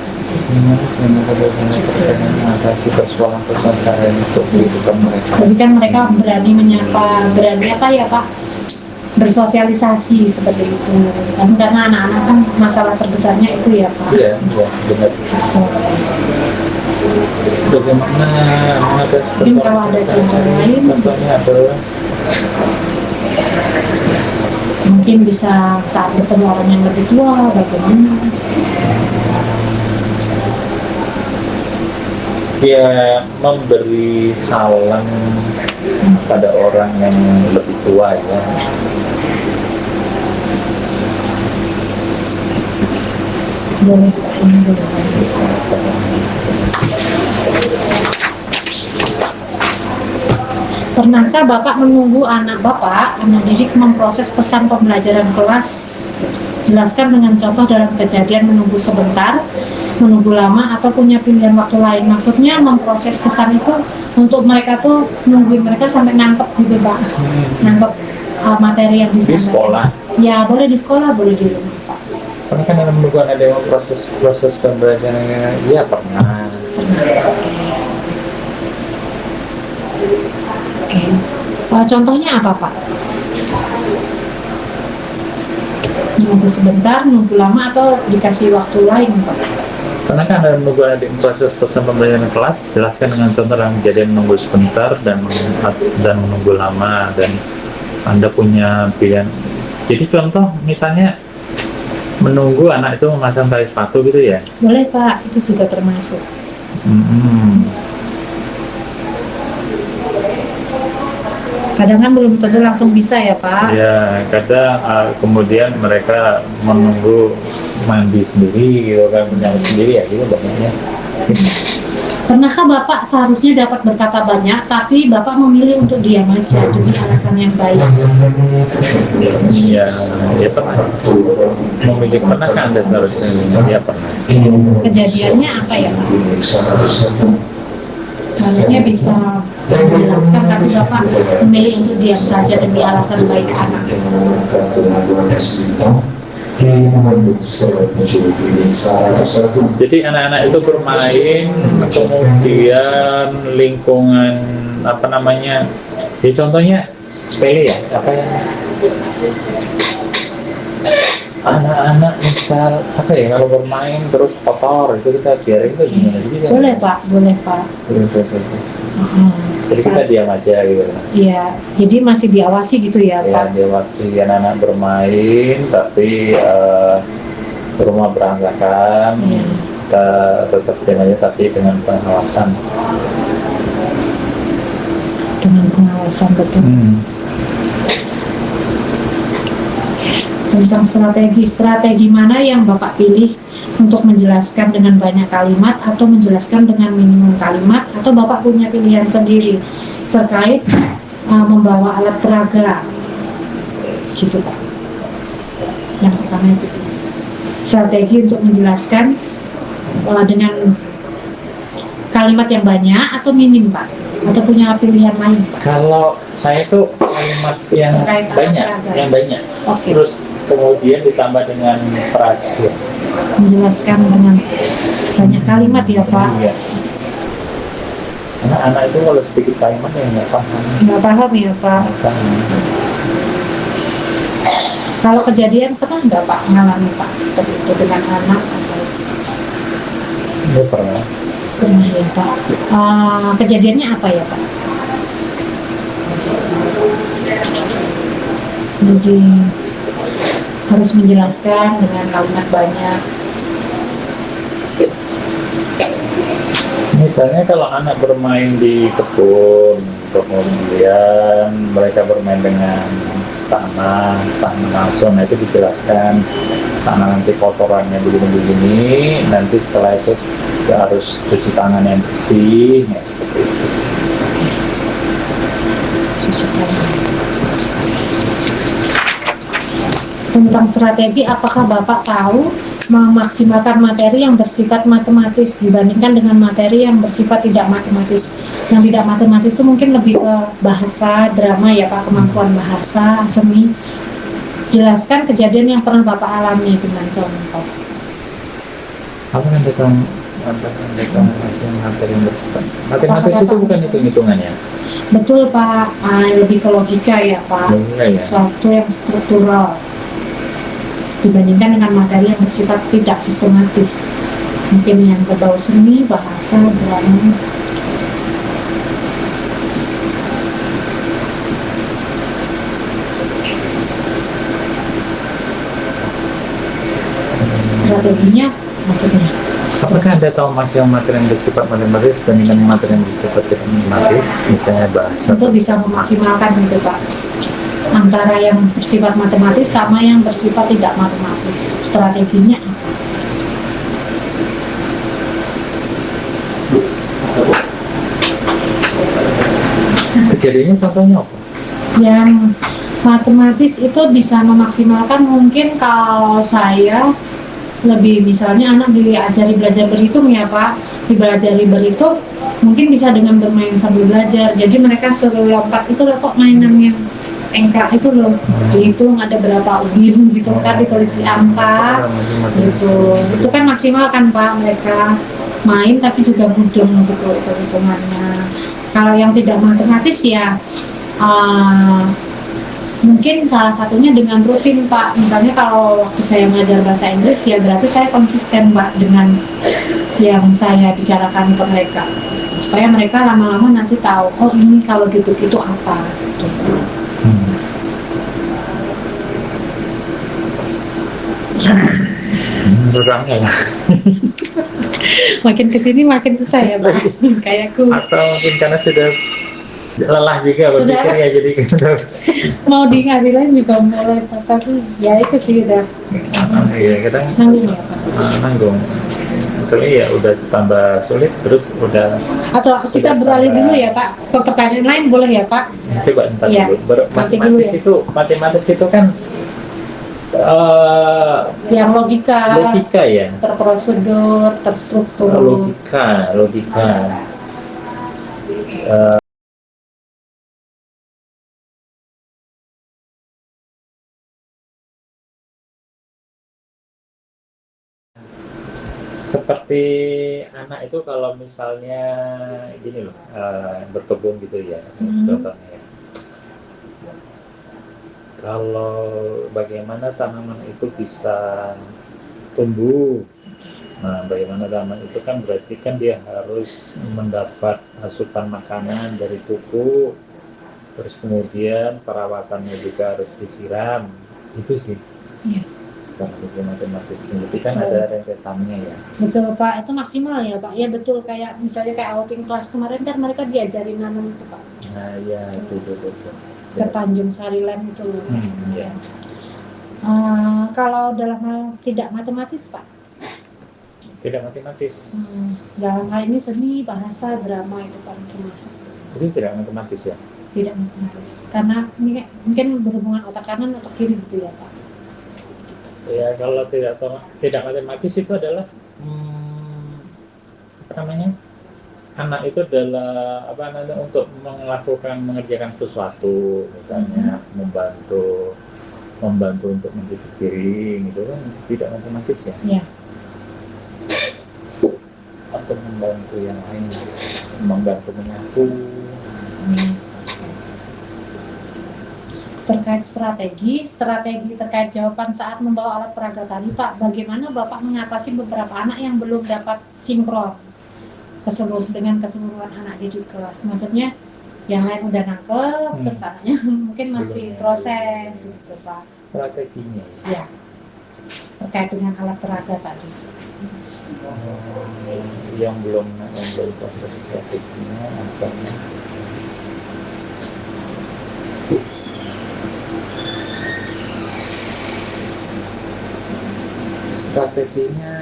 Speaker 1: Mengatasi persoalan-persoalan sehari untuk kehidupan mereka.
Speaker 2: Tapi kan mereka berani menyapa, berani apa ya Pak, bersosialisasi seperti itu. Karena anak-anak kan masalah terbesarnya itu ya Pak.
Speaker 1: Iya, benar. Bagaimana mengatasi
Speaker 2: Mungkin kalau ada contoh lain,
Speaker 1: contohnya adalah
Speaker 2: mungkin bisa saat bertemu orang yang lebih tua, bagaimana?
Speaker 1: ya memberi salam pada orang yang lebih tua ya.
Speaker 2: Boleh, ini boleh. Pernahkah Bapak menunggu anak Bapak, anak didik memproses pesan pembelajaran kelas? Jelaskan dengan contoh dalam kejadian menunggu sebentar, menunggu lama, atau punya pilihan waktu lain. Maksudnya memproses pesan itu untuk mereka tuh nungguin mereka sampai nangkep gitu Pak. Nangkep materi yang
Speaker 1: Di
Speaker 2: disampaikan.
Speaker 1: sekolah.
Speaker 2: Ya boleh di sekolah, boleh di rumah Pak.
Speaker 1: Karena kan dalam bukan ada yang proses pembelajarannya, ya pernah.
Speaker 2: Oke. Contohnya apa Pak? Nunggu sebentar, nunggu lama, atau dikasih waktu lain Pak?
Speaker 1: Karena kan dalam bukan ada yang proses pesan pembelajaran kelas, jelaskan dengan contoh dalam kejadian menunggu sebentar dan menunggu lama, dan Anda punya pilihan. Jadi contoh misalnya menunggu anak itu memasang tali sepatu gitu ya?
Speaker 2: Boleh Pak, itu juga termasuk. Kadang kan belum tentu langsung bisa ya Pak.
Speaker 1: Ya, kadang kemudian mereka menunggu mandi sendiri gitu kan, menyambut sendiri ya gitu banyaknya.
Speaker 2: Pernahkah Bapak seharusnya dapat berkata banyak, tapi Bapak memilih untuk diam aja demi alasan yang baik?
Speaker 1: Ya, ya pernah. Memilih pernah kan Anda seharusnya? Ya pernah.
Speaker 2: Kejadiannya apa ya Pak? Seharusnya bisa menjelaskan, tapi Bapak memilih untuk diam saja demi alasan baik anak.
Speaker 1: Jadi anak-anak itu bermain, kemudian lingkungan apa namanya? Ya contohnya sepele ya, apa ya? Anak-anak misal apa ya, kalau bermain terus kotor itu kita biarin itu gimana juga?
Speaker 2: Boleh Pak, boleh Pak.
Speaker 1: Jadi kita diam aja gitu.
Speaker 2: Iya, jadi masih diawasi gitu ya
Speaker 1: Ya,
Speaker 2: Pak.
Speaker 1: diawasi anak-anak bermain, tapi rumah berantakan,
Speaker 2: Iya.
Speaker 1: kita tetap diam aja tapi dengan pengawasan.
Speaker 2: Dengan pengawasan betul. Tentang strategi mana yang Bapak pilih untuk menjelaskan dengan banyak kalimat atau menjelaskan dengan minimum kalimat, atau Bapak punya pilihan sendiri terkait membawa alat peraga gitu Pak? Yang pertama itu strategi untuk menjelaskan dengan kalimat yang banyak atau minim Pak, atau punya pilihan lain Pak?
Speaker 1: Kalau saya tuh kalimat yang
Speaker 2: Terkait
Speaker 1: banyak,
Speaker 2: olahraga.
Speaker 1: yang banyak.
Speaker 2: Oke.
Speaker 1: Terus kemudian ditambah dengan peraga.
Speaker 2: Menjelaskan dengan banyak kalimat ya Pak.
Speaker 1: Iya. Anak-anak itu kalau sedikit kalimat ya nggak paham.
Speaker 2: Nggak paham ya Pak.
Speaker 1: Nggak paham.
Speaker 2: Kalau kejadian pernah nggak Pak mengalami Pak seperti itu dengan anak atau
Speaker 1: Nggak pernah.
Speaker 2: pernah ya Pak? Kejadiannya apa ya Pak? Jadi harus menjelaskan dengan kalimat banyak.
Speaker 1: Misalnya kalau anak bermain di kebun, kemudian mereka bermain dengan tanah langsung, nah itu dijelaskan tanah nanti kotorannya begini-begini, nanti setelah itu ya harus cuci tangan yang bersih, ya seperti itu.
Speaker 2: Tentang strategi, apakah Bapak tahu memaksimalkan materi yang bersifat matematis dibandingkan dengan materi yang bersifat tidak matematis? Yang tidak matematis itu mungkin lebih ke bahasa, drama ya Pak, kemampuan bahasa, seni. Jelaskan kejadian yang pernah Bapak alami dengan contoh.
Speaker 1: Apa kan tentang masih materi yang bersifat matematis itu bukan hitung-hitungannya?
Speaker 2: Betul Pak, lebih ke logika ya Pak,
Speaker 1: Logika ya.
Speaker 2: suatu yang struktural dibandingkan dengan materi yang bersifat tidak sistematis, mungkin yang berbau seni, bahasa, drama. Strateginya maksudnya?
Speaker 1: Apakah Anda tahu masih yang materi yang bersifat matematis dibandingkan materi yang bersifat tidak matematis, misalnya bahasa?
Speaker 2: Untuk bisa memaksimalkan itu Pak, antara yang bersifat matematis sama yang bersifat tidak matematis, strateginya apa?
Speaker 1: Kejadiannya contohnya apa?
Speaker 2: Yang matematis itu bisa memaksimalkan, mungkin kalau saya lebih, misalnya anak diajari belajar berhitung ya Pak, dibelajari berhitung mungkin bisa dengan bermain sambil belajar, jadi mereka suruh lompat itu loh kok mainan yang angka itu loh, dihitung ada berapa ubin gitu kan, ditulis angka gitu, itu kan maksimal kan Pak, mereka main tapi juga mudeng gitu itu hitungannya. Kalau yang tidak matematis ya mungkin salah satunya dengan rutin Pak, misalnya kalau waktu saya mengajar bahasa Inggris ya berarti saya konsisten Pak dengan yang saya bicarakan ke mereka, supaya mereka lama-lama nanti tahu, oh ini kalau gitu-gitu apa gitu.
Speaker 1: Kurangnya ya.
Speaker 2: Makin kesini makin susah ya Pak, kayak aku
Speaker 1: Atau mungkin karena sudah lelah juga berpikirnya, jadi
Speaker 2: mau diingatin juga mulai tapi ya itu sih udah
Speaker 1: iya kita
Speaker 2: nanggung ya Pak.
Speaker 1: nanggung. Tapi ya udah tambah sulit, terus udah.
Speaker 2: Atau kita beralih dulu ya Pak ke pertanyaan lain, boleh ya Pak?
Speaker 1: Coba ntar
Speaker 2: Ya,
Speaker 1: dulu.
Speaker 2: nanti dulu ya.
Speaker 1: Matematis itu kan
Speaker 2: Yang logika
Speaker 1: ya.
Speaker 2: terprosedur, terstruktur.
Speaker 1: Logika. Seperti anak itu kalau misalnya gini loh, berkebun gitu ya, contohnya ya. Kalau bagaimana tanaman itu bisa tumbuh, nah bagaimana tanaman itu kan berarti kan dia harus mendapat asupan makanan dari pupuk, terus kemudian perawatannya juga harus disiram, itu sih.
Speaker 2: Ya.
Speaker 1: Strategi matematis itu kan ada rentetannya ya.
Speaker 2: Betul Pak, itu maksimal ya Pak. Ya betul, kayak misalnya kayak outing kelas kemarin kan mereka diajarin nanam itu Pak.
Speaker 1: Nah ya itu betul.
Speaker 2: Ke Tanjung Sari Land itu.
Speaker 1: Ya.
Speaker 2: Kalau dalam hal tidak matematis Pak?
Speaker 1: Tidak matematis.
Speaker 2: Dalam hal ini seni, bahasa, drama itu Pak termasuk.
Speaker 1: Itu tidak matematis ya?
Speaker 2: Tidak matematis, karena ini mungkin berhubungan otak kanan atau kiri gitu ya Pak.
Speaker 1: Ya kalau tidak matematis itu adalah anak itu adalah untuk mengerjakan sesuatu, misalnya membantu untuk mencuci piring itu kan tidak matematis ya?
Speaker 2: Ya.
Speaker 1: Atau membantu yang lain, membantu menyapu.
Speaker 2: Terkait strategi terkait jawaban saat membawa alat peraga tadi Pak, bagaimana Bapak mengatasi beberapa anak yang belum dapat sinkron dengan keseluruhan anak di kelas? Maksudnya yang lain udah nangkep, terus anaknya mungkin masih proses gitu Pak.
Speaker 1: Strateginya
Speaker 2: ya, terkait dengan alat peraga tadi.
Speaker 1: Yang belum proses strateginya apa? Strateginya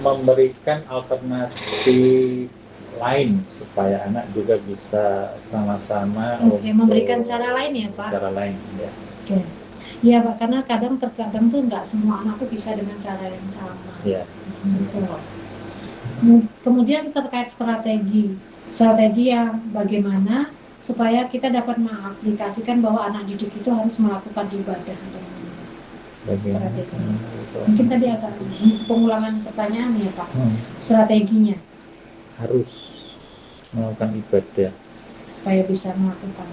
Speaker 1: memberikan alternatif lain supaya anak juga bisa sama-sama
Speaker 2: Oke, memberikan cara lain ya Pak?
Speaker 1: cara lain ya.
Speaker 2: Oke. Iya Pak, karena terkadang tuh nggak semua anak tuh bisa dengan cara yang sama.
Speaker 1: Ya.
Speaker 2: Betul. Kemudian terkait strategi yang bagaimana supaya kita dapat mengaplikasikan bahwa anak didik itu harus melakukan ibadah dengan strategi. Mungkin tadi agak pengulangan pertanyaan ya Pak. Strateginya
Speaker 1: harus melakukan ibadah
Speaker 2: supaya bisa melakukan.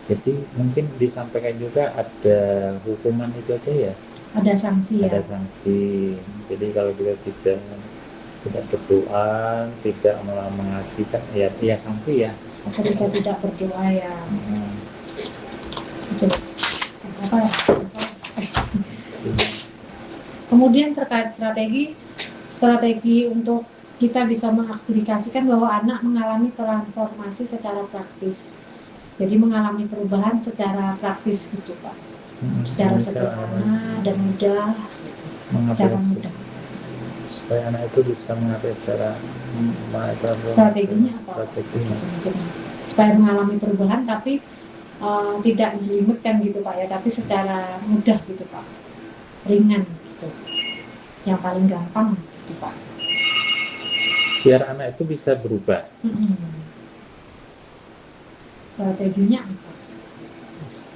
Speaker 1: Jadi mungkin disampaikan juga ada hukuman itu aja ya.
Speaker 2: Ada sanksi ya.
Speaker 1: Ada sanksi. Jadi kalau kita tidak berdoa, tidak mengasihkan, ya sanksi ya.
Speaker 2: Ketika tidak berdoa ya. Betul. Apa? Kemudian terkait strategi untuk kita bisa mengaplikasikan bahwa anak mengalami transformasi secara praktis. Jadi mengalami perubahan secara praktis gitu Pak. Secara sederhana dan mudah, secara mudah.
Speaker 1: Supaya anak itu bisa mengatur secara
Speaker 2: strateginya apa? Supaya mengalami perubahan tapi tidak menjelimetkan gitu Pak ya, tapi secara mudah gitu Pak, ringan gitu, yang paling gampang gitu Pak.
Speaker 1: Biar anak itu bisa berubah.
Speaker 2: Strateginya apa?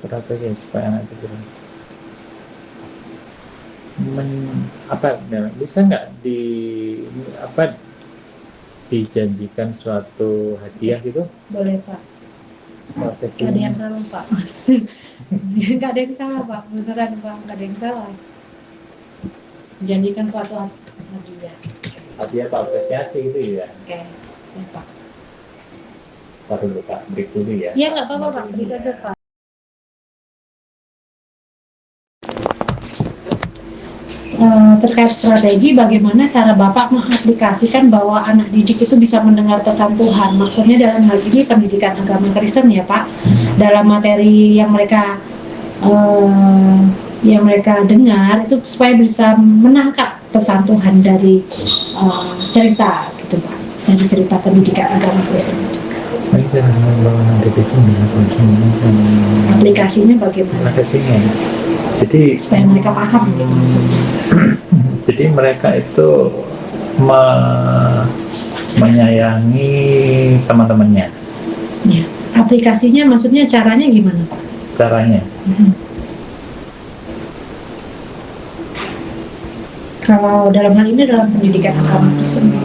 Speaker 1: Strategi supaya anak itu berubah. Bisa nggak dijanjikan suatu hadiah gitu?
Speaker 2: Boleh Pak.
Speaker 1: Strategi.
Speaker 2: Gak ada yang salah Pak. Gak ada yang salah Pak, beneran Pak, gak ada yang salah. Janjikan suatu hadiah.
Speaker 1: Hadiah atau apresiasi gitu ya?
Speaker 2: Oke, ya Pak.
Speaker 1: Taruh dulu Pak, break dulu ya.
Speaker 2: Iya nggak apa-apa Pak, break aja Pak. Terkait strategi, bagaimana cara Bapak mengaplikasikan bahwa anak didik itu bisa mendengar pesan Tuhan? Maksudnya dalam hal ini pendidikan agama Kristen ya Pak, dalam materi yang mereka dengar itu supaya bisa menangkap pesan Tuhan dari cerita gitu Pak, dari cerita pendidikan agama Kristen. Aplikasinya bagaimana?
Speaker 1: Aplikasinya. Jadi
Speaker 2: supaya mereka paham gitu maksudnya.
Speaker 1: Jadi mereka itu menyayangi teman-temannya.
Speaker 2: Ya. Aplikasinya maksudnya caranya gimana Pak?
Speaker 1: Caranya.
Speaker 2: Kalau dalam hal ini dalam pendidikan agama Kristen.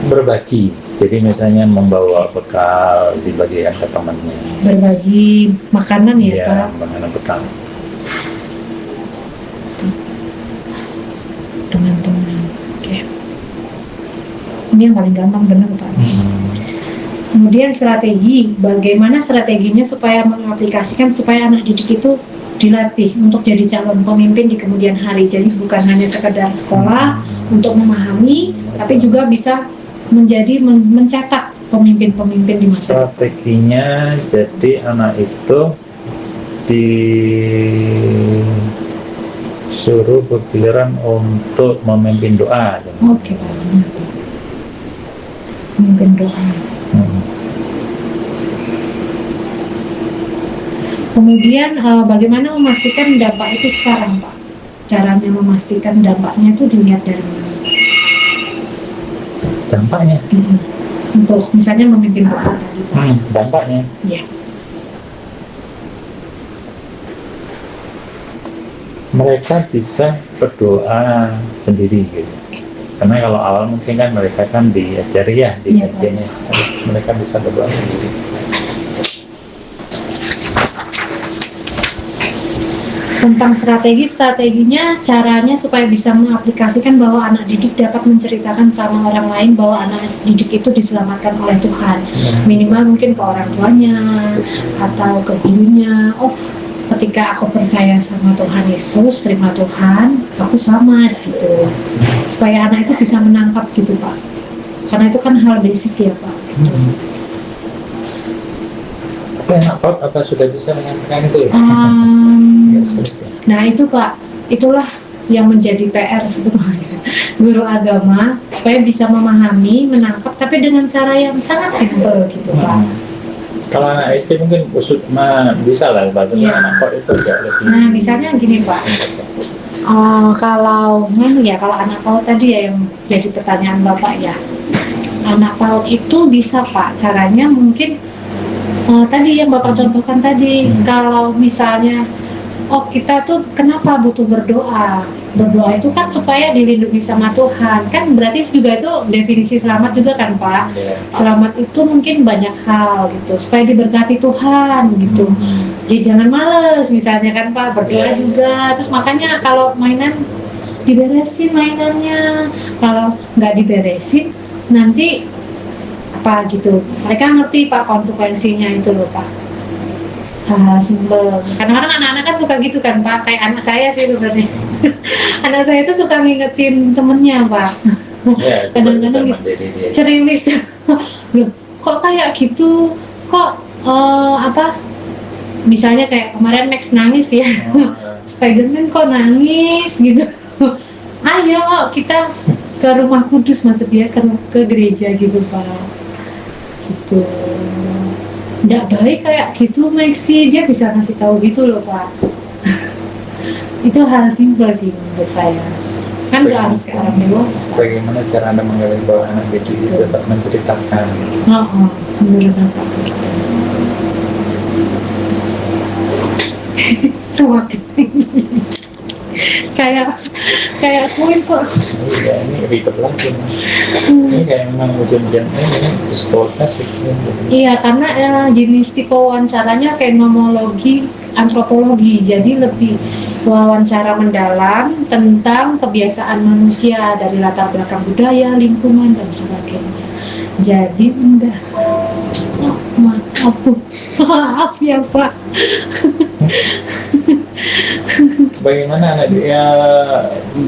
Speaker 1: Berbagi. Jadi misalnya membawa bekal dibagikan ke temannya.
Speaker 2: Berbagi makanan ya Pak?
Speaker 1: Iya, makanan bekal.
Speaker 2: Teman-teman. Oke. Ini yang paling gampang benar Pak. Kemudian strategi, bagaimana strateginya supaya mengaplikasikan supaya anak didik itu dilatih untuk jadi calon pemimpin di kemudian hari. Jadi bukan hanya sekedar sekolah untuk memahami, tapi juga bisa mencetak pemimpin-pemimpin di masa.
Speaker 1: Strateginya jadi anak itu disuruh bergiliran untuk memimpin doa.
Speaker 2: Oke Pak, memimpin doa. Kemudian bagaimana memastikan dampak itu sekarang Pak? Caranya memastikan dampaknya itu dilihat dari mana?
Speaker 1: Dampaknya?
Speaker 2: Untuk misalnya memimpin doa tadi Pak.
Speaker 1: Dampaknya?
Speaker 2: Ya.
Speaker 1: Mereka bisa berdoa sendiri gitu. Karena kalau awal mungkin kan mereka kan diajari ya di bagiannya. Mereka bisa berdoa sendiri.
Speaker 2: Tentang strateginya, caranya supaya bisa mengaplikasikan bahwa anak didik dapat menceritakan sama orang lain bahwa anak didik itu diselamatkan oleh Tuhan. Minimal mungkin ke orang tuanya atau ke gurunya. Oh, ketika aku percaya sama Tuhan Yesus, terima Tuhan, aku selamat gitu. Supaya anak itu bisa menangkap gitu Pak. Karena itu kan hal basic ya Pak. Gitu.
Speaker 1: Apa sudah bisa menyampaikan itu? agak sulit ya.
Speaker 2: Nah itu Pak, itulah yang menjadi PR sebetulnya guru agama, supaya bisa memahami, menangkap, tapi dengan cara yang sangat simpel gitu Pak.
Speaker 1: Kalau anak SD mungkin bisa lah, tapi
Speaker 2: Iya.
Speaker 1: anak kok itu agak lebih.
Speaker 2: Nah misalnya gini Pak, kalau anak PAUD tadi ya yang jadi pertanyaan Bapak ya, anak PAUD itu bisa Pak, caranya mungkin tadi yang Bapak contohkan tadi, kalau misalnya kita tuh kenapa butuh berdoa itu kan supaya dilindungi sama Tuhan, kan berarti juga itu definisi selamat juga kan Pak. Selamat itu mungkin banyak hal gitu, supaya diberkati Tuhan gitu. Jadi jangan males misalnya kan Pak, berdoa juga. Terus makanya kalau mainan diberesin mainannya, kalau nggak diberesin nanti apa gitu, mereka ngerti Pak konsekuensinya itu loh Pak. Hal simpel. Kadang-kadang anak-anak kan suka gitu kan Pak, kayak anak saya sih sebenarnya. Anak saya tuh suka ngingetin temennya Pak.
Speaker 1: Ya,
Speaker 2: Kadang-kadang gitu. Serius. Loh, kok kayak gitu? Kok misalnya kayak kemarin Max nangis ya. Spiderman kok nangis gitu. Ayo kita ke rumah kudus, maksud dia ke gereja gitu Pak. Gitu. Nggak baik kayak gitu Maxi, dia bisa ngasih tahu gitu loh Pak. Itu hal simpel sih menurut saya, kan nggak harus kayak orang dewasa.
Speaker 1: Bagaimana cara Anda menggali bahwa anak kecil itu dapat menceritakan?
Speaker 2: Menurut Bapak gitu. Semakin kayak kuis Pak.
Speaker 1: Iya, ini ribet lagi. Ini kayak memang ujian-ujian ini psikologi sih.
Speaker 2: Iya, karena jenis tipe wawancaranya kayak nomologi, antropologi, jadi lebih wawancara mendalam tentang kebiasaan manusia dari latar belakang budaya, lingkungan dan sebagainya. Jadi maaf ya Pak.
Speaker 1: Bagaimana anak dia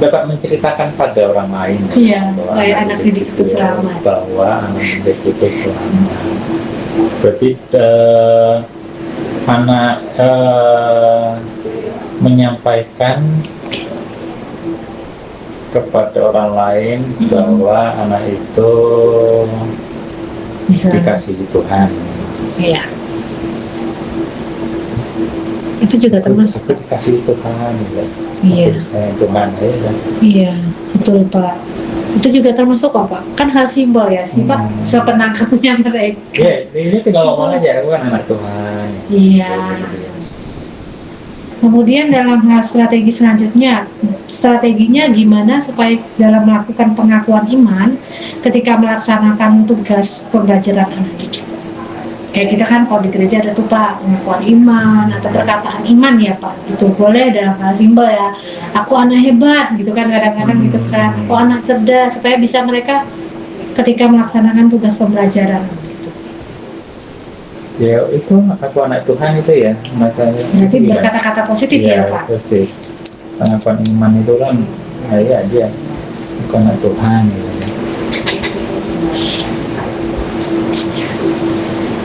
Speaker 1: dapat menceritakan pada orang lain?
Speaker 2: Iya, supaya anak didik itu selamat.
Speaker 1: Bahwa anak didik itu selamat. Berarti anak menyampaikan kepada orang lain bahwa anak itu dikasihi Tuhan.
Speaker 2: Iya. Itu juga termasuk.
Speaker 1: Aku dikasihi Tuhan.
Speaker 2: Iya.
Speaker 1: Aku disayang Tuhan.
Speaker 2: Iya, betul Pak. Itu juga termasuk apa? Kan hal simbol ya sih Pak, sepenangkapnya mereka.
Speaker 1: Iya, ini tinggal ngomong aja, aku kan anak Tuhan.
Speaker 2: Iya. Kemudian dalam hal strategi selanjutnya, strateginya gimana supaya dalam melakukan pengakuan iman ketika melaksanakan tugas pembelajaran anak didik. Kayak kita kan kalau di gereja ada tuh Pak pengakuan iman atau perkataan iman ya Pak, gitu boleh dalam hal simbol ya. Aku anak hebat gitu kan kadang-kadang gitu kan. Aku anak cerdas, supaya bisa mereka ketika melaksanakan tugas pembelajaran.
Speaker 1: Ya itu aku anak Tuhan itu ya masalahnya.
Speaker 2: Berarti berkata-kata positif ya Pak.
Speaker 1: Positif. Pengakuan iman itu kan ya dia aku anak Tuhan gitu.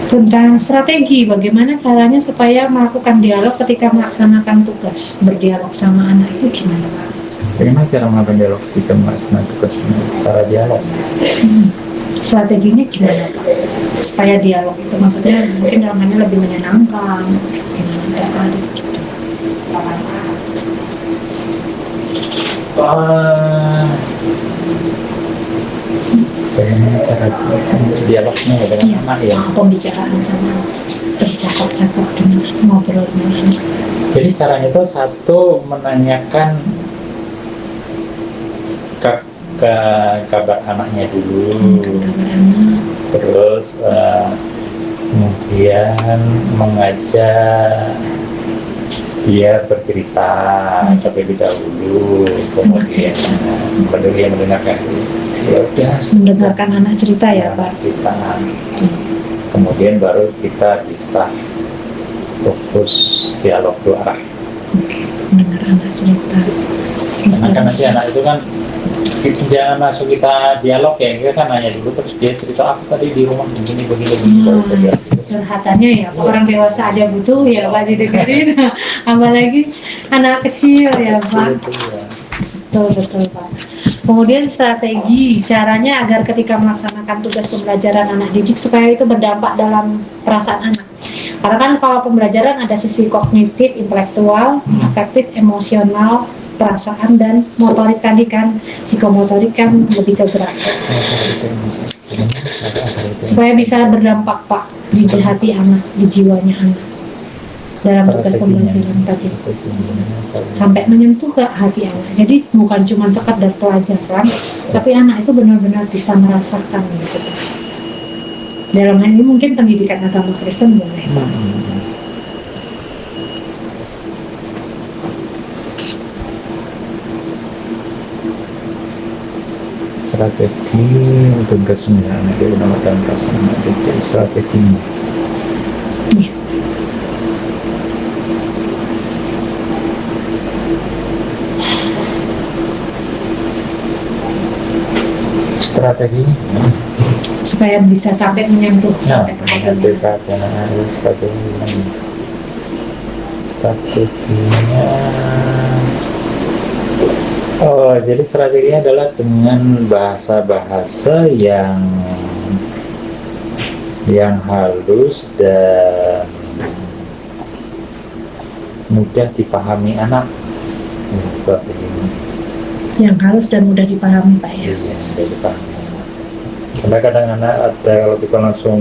Speaker 2: Tentang strategi, bagaimana caranya supaya melakukan dialog ketika melaksanakan tugas, berdialog sama anak itu gimana Pak?
Speaker 1: Bagaimana cara melakukan dialog ketika melaksanakan tugas? Cara dialog?
Speaker 2: Strateginya gimana Pak? Supaya dialog itu maksudnya mungkin dalamnya lebih menyenangkan, gimana Bapak gitu?
Speaker 1: Bagaimana cara dialognya dengan anak ya?
Speaker 2: Pembicaraan sama bercakap-cakap dengan ngobrol dengan anak.
Speaker 1: Jadi caranya itu satu menanyakan kabar anaknya dulu,
Speaker 2: Kabar anak.
Speaker 1: terus kemudian mengajak dia bercerita terlebih dahulu, kemudian dia mendengarkan. Ya udah,
Speaker 2: Mendengarkan anak cerita ya Pak.
Speaker 1: Cerita. Kemudian baru kita bisa fokus dialog dua arah.
Speaker 2: Oke, mendengar anak cerita.
Speaker 1: Karena kan nanti anak itu kan Jangan langsung kita dialog ya, kita kan nanya dulu terus dia cerita aku tadi di rumah begini begini begini. Baru kita jawab gitu.
Speaker 2: Curhatannya ya, orang dewasa aja butuh ya Pak didengerin, apalagi anak kecil ya Pak. Betul Pak. Kemudian strategi caranya agar ketika melaksanakan tugas pembelajaran anak didik supaya itu berdampak dalam perasaan anak. Karena kan kalau pembelajaran ada sisi kognitif, intelektual, afektif, emosional, perasaan dan motorik tadi kan, psikomotorik kan lebih ke gerak. Supaya bisa berdampak Pak di hati anak, di jiwanya anak dalam tugas pembelajaran tadi sampai menyentuh ke hati anak. Jadi bukan cuma sekedar pelajaran, tapi anak itu benar-benar bisa merasakan gitu. Dalam hal ini mungkin pendidikan agama Kristen boleh Pak.
Speaker 1: Strategi untuk tugasnya dia menamakan perasaan anak strateginya.
Speaker 2: Ya.
Speaker 1: Strategi
Speaker 2: Supaya bisa sampai menyentuh sampai ke hatinya.
Speaker 1: Strateginya jadi strateginya adalah dengan bahasa-bahasa yang halus dan mudah dipahami anak. Strateginya
Speaker 2: Yang halus dan mudah dipahami Pak ya.
Speaker 1: iya, sudah dipahami. Karena kadang anak ada, kalau kita langsung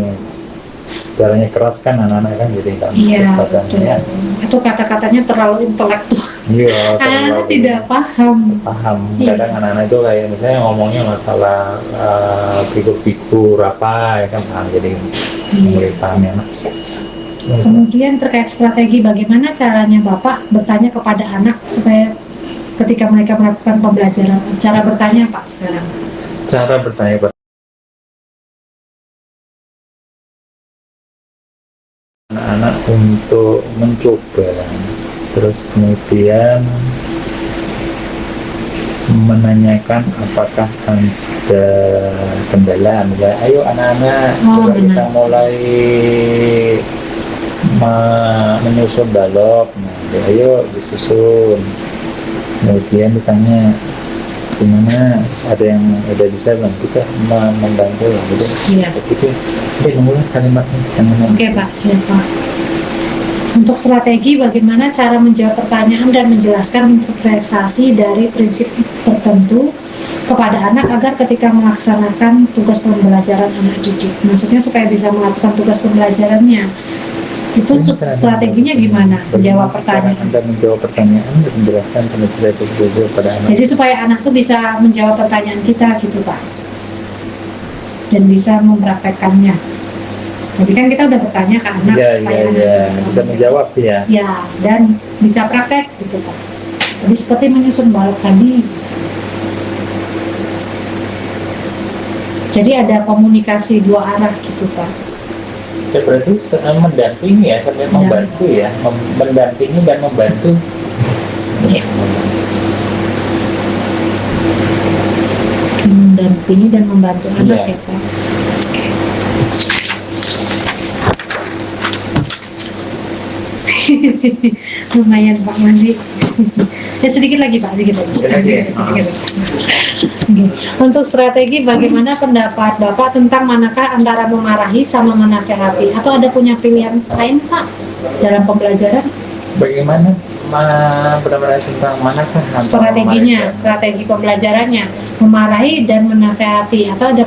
Speaker 1: caranya keras kan anak-anak kan jadi nggak
Speaker 2: Iya betul.
Speaker 1: katanya.
Speaker 2: Atau kata-katanya terlalu intelektual.
Speaker 1: Iya,
Speaker 2: Anak tidak paham.
Speaker 1: paham.
Speaker 2: Iya.
Speaker 1: Kadang anak-anak itu kayak misalnya ngomongnya masalah figur-figur apa ya kan paham, jadi mulai paham ya anak.
Speaker 2: Kemudian terkait strategi bagaimana caranya Bapak bertanya kepada anak supaya ketika mereka melakukan pembelajaran, cara bertanya Pak sekarang.
Speaker 1: Cara bertanya kepada anak-anak untuk mencoba, terus kemudian menanyakan apakah ada kendala, misalnya ayo anak-anak coba kita mulai menyusun balok, nah, ayo disusun. Kemudian ditanya gimana, ada yang udah bisa belum, kita membantu ya gitu.
Speaker 2: Iya.
Speaker 1: Begitu. Oke, mulai kalimatnya.
Speaker 2: Oke Pak, siapa? Untuk strategi bagaimana cara menjawab pertanyaan dan menjelaskan interpretasi dari prinsip tertentu kepada anak agar ketika melaksanakan tugas pembelajaran anak didik. Maksudnya supaya bisa melakukan tugas pembelajarannya. Itu strateginya gimana menjawab pertanyaan?
Speaker 1: Anda menjawab pertanyaan dan menjelaskan strategi pada anak.
Speaker 2: Jadi supaya anak tuh bisa menjawab pertanyaan kita gitu Pak, dan bisa mempraktekkannya. Jadi kan kita udah bertanya ke anak supaya anak
Speaker 1: bisa menjawab ya.
Speaker 2: Ya, dan bisa praktek gitu Pak. Jadi seperti menyusun balok tadi. Jadi ada komunikasi dua arah gitu Pak.
Speaker 1: Ya berarti mendampingi ya sampai membantu ya, mendampingi dan membantu.
Speaker 2: Ya. Mendampingi dan membantu anak ya Pak. Lumayan Pak Mandi. Ya sedikit lagi Pak, sedikit lagi. Oke. Untuk strategi bagaimana pendapat Bapak tentang manakah antara memarahi sama menasehati, atau ada punya pilihan lain Pak dalam pembelajaran?
Speaker 1: Bagaimana benar-benar tentang manakah
Speaker 2: strateginya, strategi pembelajarannya memarahi dan menasehati, atau ada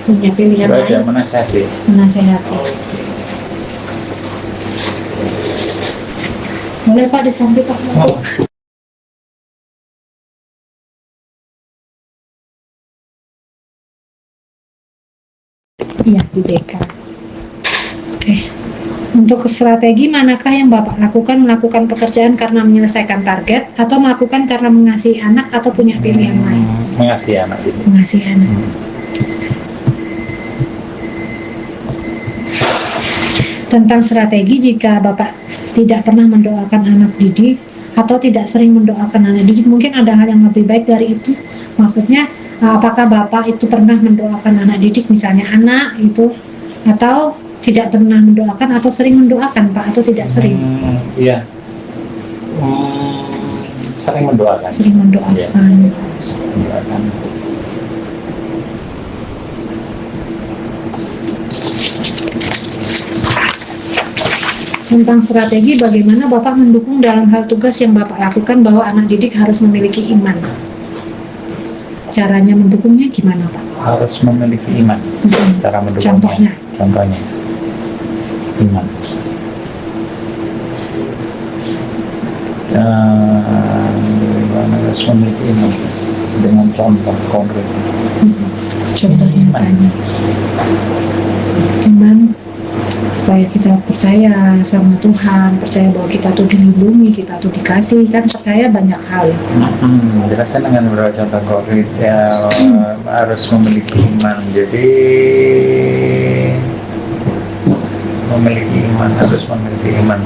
Speaker 2: punya pilihan lain?
Speaker 1: Menasehati.
Speaker 2: Boleh Pak disambil Pak. Iya di BK. Oke. Untuk strategi manakah yang Bapak lakukan? Melakukan pekerjaan karena menyelesaikan target, atau melakukan karena mengasihi anak, atau punya pilihan lain?
Speaker 1: Mengasihi anak.
Speaker 2: Mengasihi anak. Tentang strategi, jika Bapak tidak pernah mendoakan anak didik atau tidak sering mendoakan anak didik. Mungkin ada hal yang lebih baik dari itu. Maksudnya apakah Bapak itu pernah mendoakan anak didik, misalnya anak itu, atau tidak pernah mendoakan, atau sering mendoakan Pak, atau tidak sering?
Speaker 1: Iya. Sering mendoakan.
Speaker 2: Sering mendoakan.
Speaker 1: Ya. Mendoakan.
Speaker 2: Tentang strategi, bagaimana Bapak mendukung dalam hal tugas yang Bapak lakukan bahwa anak didik harus memiliki iman? Caranya mendukungnya gimana Pak?
Speaker 1: Harus memiliki iman. Cara mendukungnya.
Speaker 2: Contohnya?
Speaker 1: Contohnya. Iman. Harus memiliki iman dengan contoh konkret.
Speaker 2: Contohnya tanya. Iman supaya kita percaya sama Tuhan, percaya bahwa kita tuh dilindungi, kita tuh dikasih, kan percaya banyak hal.
Speaker 1: Jelaskan dengan beberapa contoh konkret ya. Harus memiliki iman. Jadi memiliki iman, harus memiliki iman.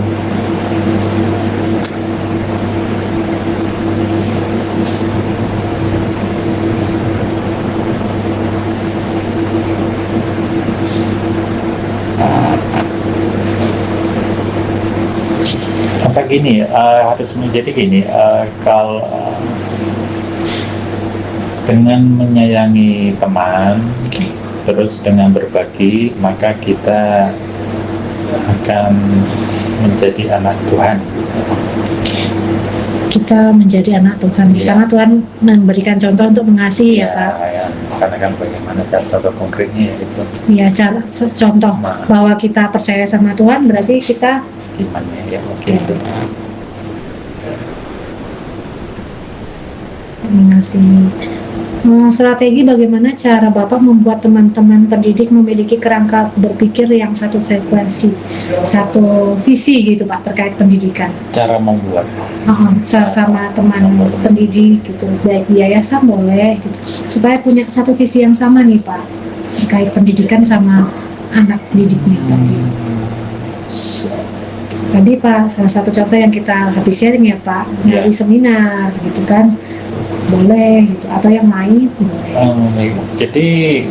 Speaker 1: Apa gini, harus menjadi gini, kalau dengan menyayangi teman, terus dengan berbagi, maka kita akan menjadi anak Tuhan.
Speaker 2: Kita menjadi anak Tuhan, karena Tuhan memberikan contoh untuk mengasihi ya Pak.
Speaker 1: Ya, karena kan bagaimana cara contoh konkretnya itu.
Speaker 2: Ya, contoh bahwa kita percaya sama Tuhan berarti kita
Speaker 1: imannya ya gitu.
Speaker 2: Mengasihi. Strategi bagaimana cara Bapak membuat teman-teman pendidik memiliki kerangka berpikir yang satu frekuensi, satu visi gitu Pak terkait pendidikan.
Speaker 1: Cara membuat.
Speaker 2: Sama teman pendidik gitu, baik di yayasan boleh gitu, supaya punya satu visi yang sama nih Pak terkait pendidikan sama anak didiknya tadi. Tadi Pak, salah satu contoh yang kita habis sharing ya Pak, dari seminar gitu kan, boleh gitu, atau yang lain boleh.
Speaker 1: Jadi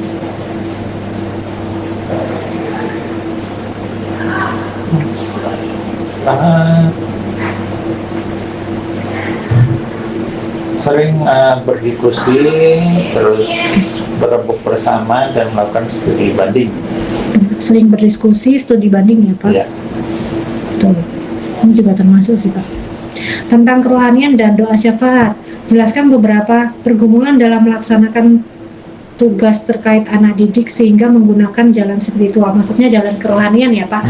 Speaker 1: sering berdiskusi, terus berembuk bersama dan melakukan studi banding.
Speaker 2: Sering berdiskusi, studi banding ya Pak?
Speaker 1: Ya.
Speaker 2: Betul. Ini juga termasuk sih Pak. Tentang kerohanian dan doa syafaat, jelaskan beberapa pergumulan dalam melaksanakan tugas terkait anak didik sehingga menggunakan jalan spiritual, maksudnya jalan kerohanian ya Pak,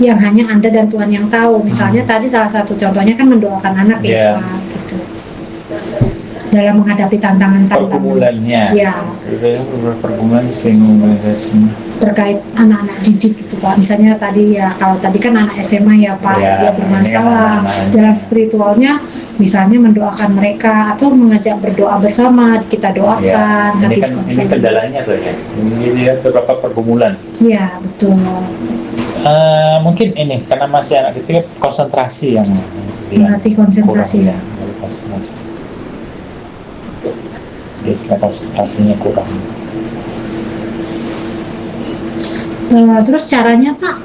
Speaker 2: yang hanya Anda dan Tuhan yang tahu. Misalnya tadi salah satu contohnya kan mendoakan anak ya Pak, gitu. Dalam menghadapi tantangan-tantangan.
Speaker 1: Pergumulannya.
Speaker 2: Ya.
Speaker 1: Pergumulan
Speaker 2: terkait anak-anak didik gitu Pak. Misalnya tadi ya, kalau tadi kan anak SMA ya Pak, dia bermasalah. Jalan spiritualnya misalnya mendoakan mereka atau mengajak berdoa bersama, kita doakan habis konser.
Speaker 1: Ini kendalanya tuh ya. Ini beberapa pergumulan.
Speaker 2: Iya, betul.
Speaker 1: Mungkin ini karena masih anak kecil, konsentrasi yang
Speaker 2: melatih konsentrasi
Speaker 1: kurang, ya. Konsentrasi. Dia konsentrasinya kurang.
Speaker 2: Terus caranya Pak,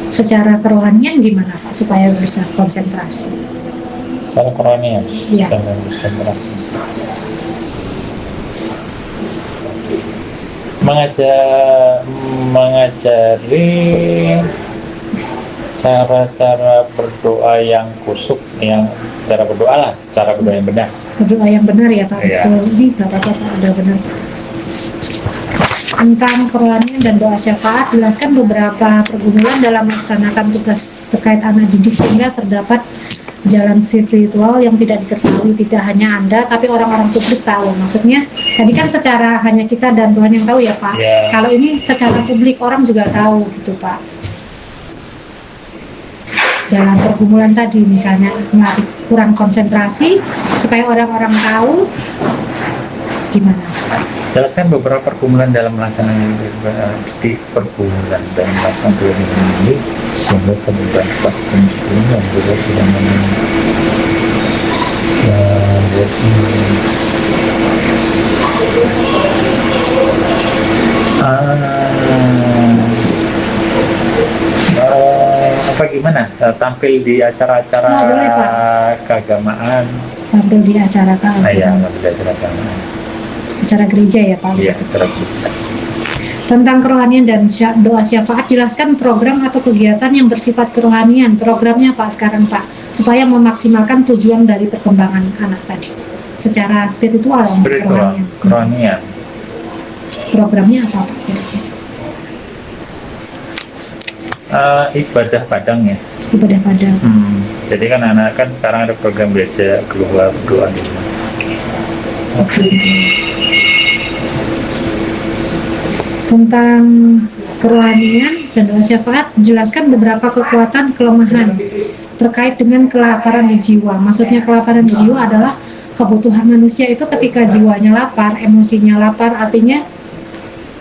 Speaker 2: secara kerohanian gimana Pak supaya bisa konsentrasi?
Speaker 1: Secara kerohanian,
Speaker 2: ya.
Speaker 1: Konsentrasi. Mengajari cara-cara berdoa yang kusuk, yang cara berdoa yang benar. Berdoa
Speaker 2: yang benar ya Pak.
Speaker 1: Ya.
Speaker 2: Ini Bapak udah benar. Tentang kerohanian dan doa syafaat, jelaskan beberapa pergumulan dalam melaksanakan tugas terkait anak didik sehingga terdapat jalan spiritual yang tidak diketahui, tidak hanya Anda tapi orang-orang publik tahu. Maksudnya tadi kan secara hanya kita dan Tuhan yang tahu ya Pak. Kalau ini secara publik orang juga tahu gitu Pak. Dalam pergumulan tadi misalnya melatih kurang konsentrasi supaya orang-orang tahu, gimana?
Speaker 1: Jelaskan beberapa pergumulan dalam melaksanakan pergumulan dalam melaksanakan ini. sehingga terdapat kemungkinan juga sudah apa gimana tampil di acara-acara
Speaker 2: boleh, Pak.
Speaker 1: keagamaan.
Speaker 2: Tampil di acara
Speaker 1: Ya, tampil di acara keagamaan.
Speaker 2: acara gereja ya Pak?
Speaker 1: Iya, acara gereja.
Speaker 2: Tentang kerohanian dan doa syafaat, jelaskan program atau kegiatan yang bersifat kerohanian. Programnya Pak sekarang Pak, supaya memaksimalkan tujuan dari perkembangan anak tadi secara spiritual.
Speaker 1: Kerohanian.
Speaker 2: Programnya apa Pak kira-kira?
Speaker 1: Ibadah padang ya.
Speaker 2: Ibadah padang.
Speaker 1: Jadi kan anak kan sekarang ada program gereja keluar berdoa di rumah.
Speaker 2: Tentang kerohanian dan doa syafaat, jelaskan beberapa kekuatan kelemahan terkait dengan kelaparan di jiwa. Maksudnya kelaparan di jiwa adalah kebutuhan manusia itu ketika jiwanya lapar, emosinya lapar, artinya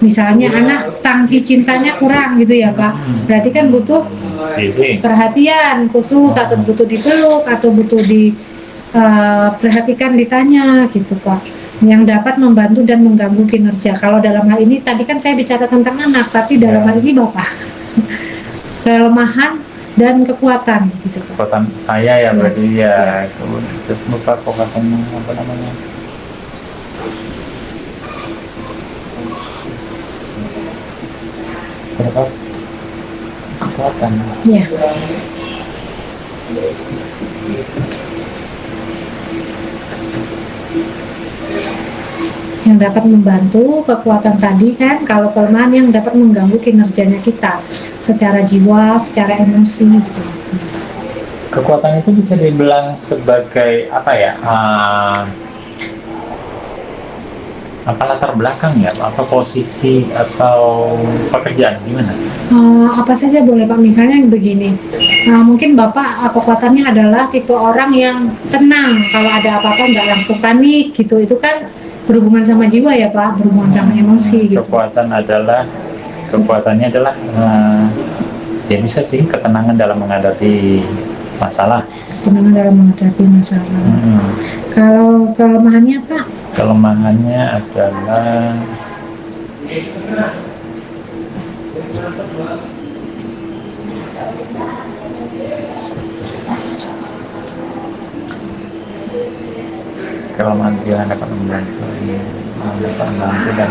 Speaker 2: misalnya anak tangki cintanya kurang gitu ya Pak, berarti kan butuh perhatian khusus, atau butuh dipeluk, atau butuh diperhatikan, ditanya gitu Pak, yang dapat membantu dan mengganggu kinerja. Kalau dalam hal ini tadi kan saya bicara tentang anak, tapi dalam hal ini Bapak kelemahan dan kekuatan gitu Pak.
Speaker 1: Kekuatan saya ya berarti ya. Terus lupa kekuatannya apa namanya? Berapa kekuatan?
Speaker 2: Ya. Yang dapat membantu kekuatan tadi kan, kalau kelemahan yang dapat mengganggu kinerjanya kita secara jiwa, secara emosi gitu.
Speaker 1: Kekuatan itu bisa dibilang sebagai apa ya? Apa latar belakang ya? Apa posisi atau pekerjaan gimana?
Speaker 2: Apa saja boleh Pak, misalnya begini. Mungkin Bapak kekuatannya adalah tipe orang yang tenang, kalau ada apa-apa nggak langsung panik gitu. Itu kan berhubungan sama jiwa ya Pak, berhubungan sama emosi gitu.
Speaker 1: Kekuatannya adalah ya bisa sih ketenangan dalam menghadapi masalah.
Speaker 2: Ketenangan dalam menghadapi masalah. Kalau kelemahannya Pak?
Speaker 1: Kelemahannya adalah kelemahan jiwa dapat membantu dan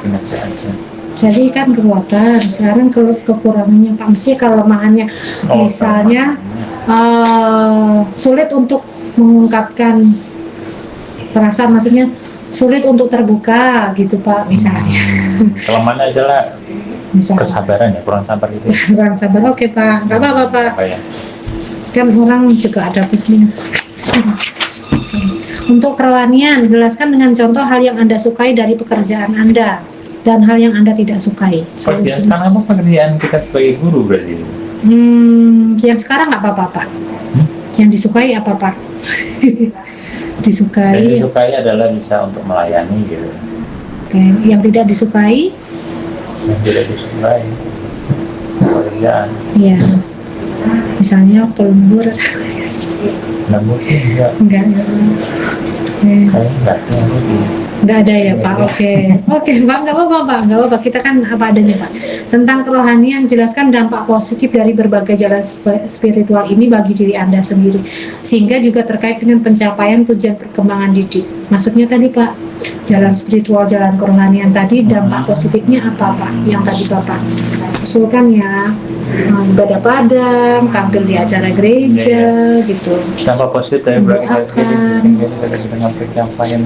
Speaker 1: kinerja aja.
Speaker 2: Jadi kan kekuatan, sekarang kekurangannya Pak, mesti kelemahannya misalnya sulit untuk mengungkapkan perasaan, maksudnya sulit untuk terbuka gitu Pak misalnya.
Speaker 1: Kelemahannya adalah kesabaran ya, kurang sabar gitu.
Speaker 2: Kurang sabar, oke Pak, nggak apa-apa Pak.
Speaker 1: Apa ya?
Speaker 2: Kan orang juga ada plus minus. Untuk kerohanian, jelaskan dengan contoh hal yang Anda sukai dari pekerjaan Anda dan hal yang Anda tidak sukai.
Speaker 1: Pekerjaan sekarang apa pekerjaan kita sebagai guru berarti?
Speaker 2: Yang sekarang nggak apa-apa Pak. Yang disukai apa Pak? Disukai.
Speaker 1: Yang disukai adalah bisa untuk melayani gitu.
Speaker 2: Oke. Yang tidak disukai?
Speaker 1: Yang tidak disukai pekerjaan.
Speaker 2: Iya. Misalnya waktu lembur.
Speaker 1: Nggak mungkin enggak.
Speaker 2: Enggak. Nggak ada ya Pak, oke Pak, nggak apa-apa Pak, nggak apa-apa, kita kan apa adanya Pak. Tentang kerohanian, jelaskan dampak positif dari berbagai jalan spiritual ini bagi diri Anda sendiri, sehingga juga terkait dengan pencapaian tujuan perkembangan didik. Maksudnya tadi Pak, jalan spiritual, jalan kerohanian tadi, dampak positifnya apa Pak, yang tadi Bapak usulkan ya? Ibadah padang, tampil di acara gereja gitu.
Speaker 1: Dampak positif dari berbagai sehingga kita dengan pencapaian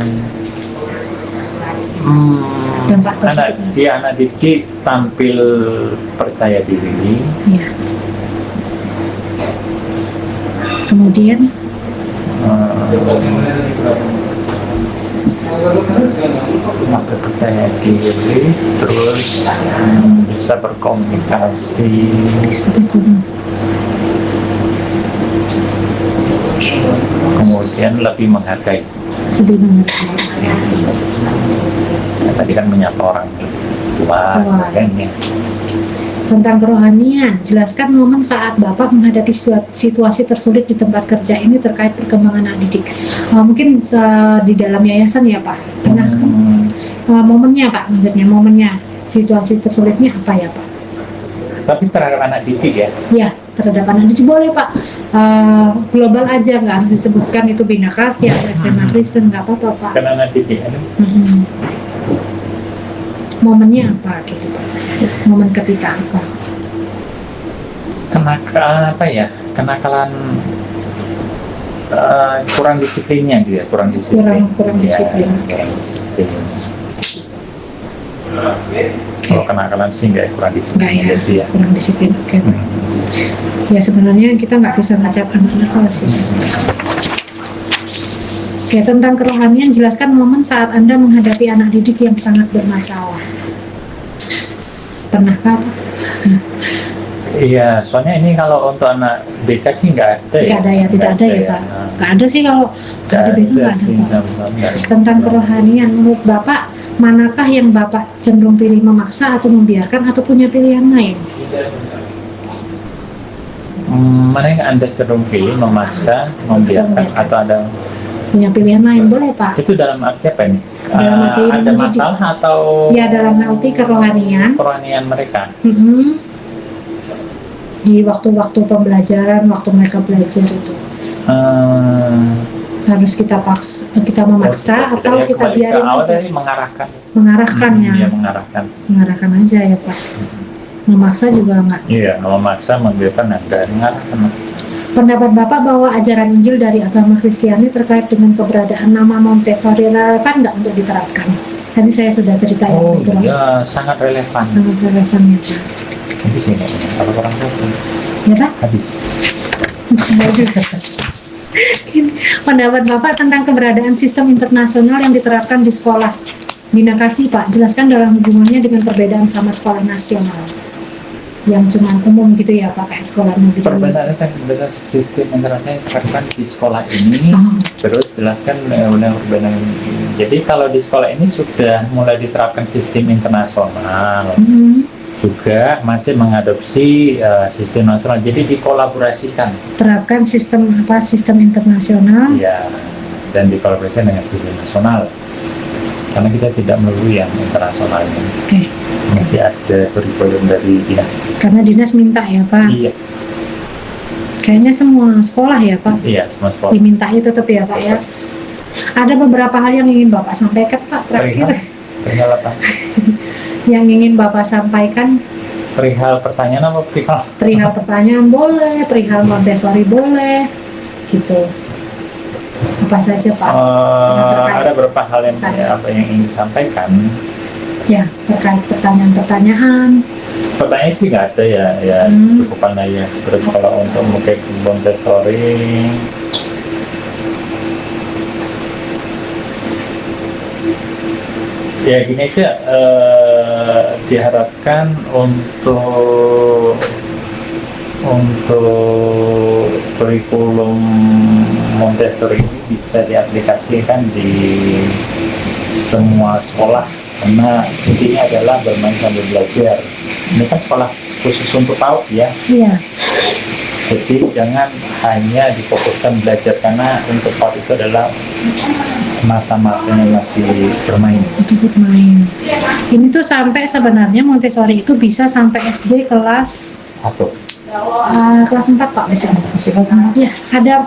Speaker 1: anak didik tampil percaya diri.
Speaker 2: Ya. Kemudian
Speaker 1: makin percaya diri, terus bisa berkomunikasi, kemudian lebih menghargai. Tadi kan menyapa orang tua, kan ya.
Speaker 2: Tentang kerohanian, jelaskan momen saat Bapak menghadapi situasi tersulit di tempat kerja ini terkait perkembangan anak didik. Mungkin di dalam yayasan ya Pak, pernah momennya Pak, maksudnya momennya situasi tersulitnya apa ya Pak?
Speaker 1: Tapi terhadap anak didik ya?
Speaker 2: Ya, terhadap anak didik boleh Pak, global aja, nggak harus disebutkan itu Bina Kasih atau SMA Kristen, nggak apa-apa Pak.
Speaker 1: Karena anak didik kan?
Speaker 2: Momennya apa gitu Pak? Momen ketika apa?
Speaker 1: Kenakalan kurang disiplinnya gitu ya, kurang disiplin.
Speaker 2: Kurang disiplin.
Speaker 1: Kurang disiplin. Kalau kenakalan sih nggak kurang disiplin.
Speaker 2: Nggak ya,
Speaker 1: sih ya.
Speaker 2: kurang disiplin. Oke Pak. Ya sebenarnya kita nggak bisa ngajak anak nakal sih. Oke, tentang kerohanian, jelaskan momen saat Anda menghadapi anak didik yang sangat bermasalah. Pernahkah Pak?
Speaker 1: Iya, soalnya ini kalau untuk anak BK sih nggak ada ya.
Speaker 2: Nggak ada ya, tidak ada ya Pak. Nggak ada sih kalau di BK nggak ada Pak. Tentang kerohanian, menurut Bapak, manakah yang Bapak cenderung pilih, memaksa atau membiarkan atau punya pilihan lain?
Speaker 1: Mana yang Anda cenderung pilih, memaksa, membiarkan, atau ada
Speaker 2: punya pilihan lain? Boleh Pak.
Speaker 1: Itu dalam arti apa ini?
Speaker 2: Dalam arti
Speaker 1: ada
Speaker 2: mendidik.
Speaker 1: masalah atau
Speaker 2: Ya, dalam arti kerohanian
Speaker 1: mereka?
Speaker 2: Di waktu-waktu pembelajaran, waktu mereka belajar itu harus kita memaksa atau kita biarin aja? Mengarahkan ya.
Speaker 1: Iya, mengarahkan
Speaker 2: aja ya Pak. Memaksa juga enggak.
Speaker 1: Iya, memaksa, membiarkan, enggak, mengarahkan.
Speaker 2: Pendapat Bapak bahwa ajaran Injil dari agama Kristiani terkait dengan keberadaan nama Montessori relevan nggak untuk diterapkan? Tadi saya sudah cerita
Speaker 1: Oh iya, sangat relevan.
Speaker 2: Sangat relevan ya Pak.
Speaker 1: Habis ini, kalau kurang satu.
Speaker 2: Ya Pak?
Speaker 1: Habis.
Speaker 2: Pendapat Bapak tentang keberadaan sistem internasional yang diterapkan di sekolah Bina Kasih Pak, jelaskan dalam hubungannya dengan perbedaan sama sekolah nasional yang cuma umum gitu ya Pak, kayak sekolah negeri.
Speaker 1: Perbedaannya kan sistem internasional yang diterapkan di sekolah ini, terus jelaskan perbedaan. Jadi kalau di sekolah ini sudah mulai diterapkan sistem internasional, juga masih mengadopsi sistem nasional. Jadi dikolaborasikan. Terapkan
Speaker 2: sistem internasional.
Speaker 1: Ya, dan dikolaborasikan dengan sistem nasional. Karena kita tidak melulu yang internasional ini. Masih ada kurikulum dari dinas. Karena dinas minta ya Pak. Iya.
Speaker 2: Kayaknya semua sekolah ya Pak.
Speaker 1: Iya, semua sekolah.
Speaker 2: Dimintai tetap ya Pak ya. Ada beberapa hal yang ingin Bapak sampaikan Pak terakhir.
Speaker 1: Perihal apa?
Speaker 2: Yang ingin Bapak sampaikan.
Speaker 1: Perihal pertanyaan apa perihal?
Speaker 2: Perihal pertanyaan boleh, perihal Montessori boleh, gitu. Apa saja Pak?
Speaker 1: Ada beberapa hal yang ingin disampaikan.
Speaker 2: Ya, terkait pertanyaan-pertanyaan.
Speaker 1: Pertanyaan sih nggak ada ya, cukupan aja. Terus kalau untuk mungkin Montessori, ya gini aja, diharapkan untuk kurikulum Montessori ini bisa diaplikasikan di semua sekolah, karena intinya adalah bermain sambil belajar. Ini kan sekolah khusus untuk PAUD ya. Iya. Jadi jangan hanya difokuskan belajar, karena untuk PAUD itu adalah masa-masanya masih bermain.
Speaker 2: Itu bermain. Ini tuh sampai sebenarnya Montessori itu bisa sampai SD kelas
Speaker 1: 1.
Speaker 2: Kelas 4 Pak, masih kelas 4. Ya, ada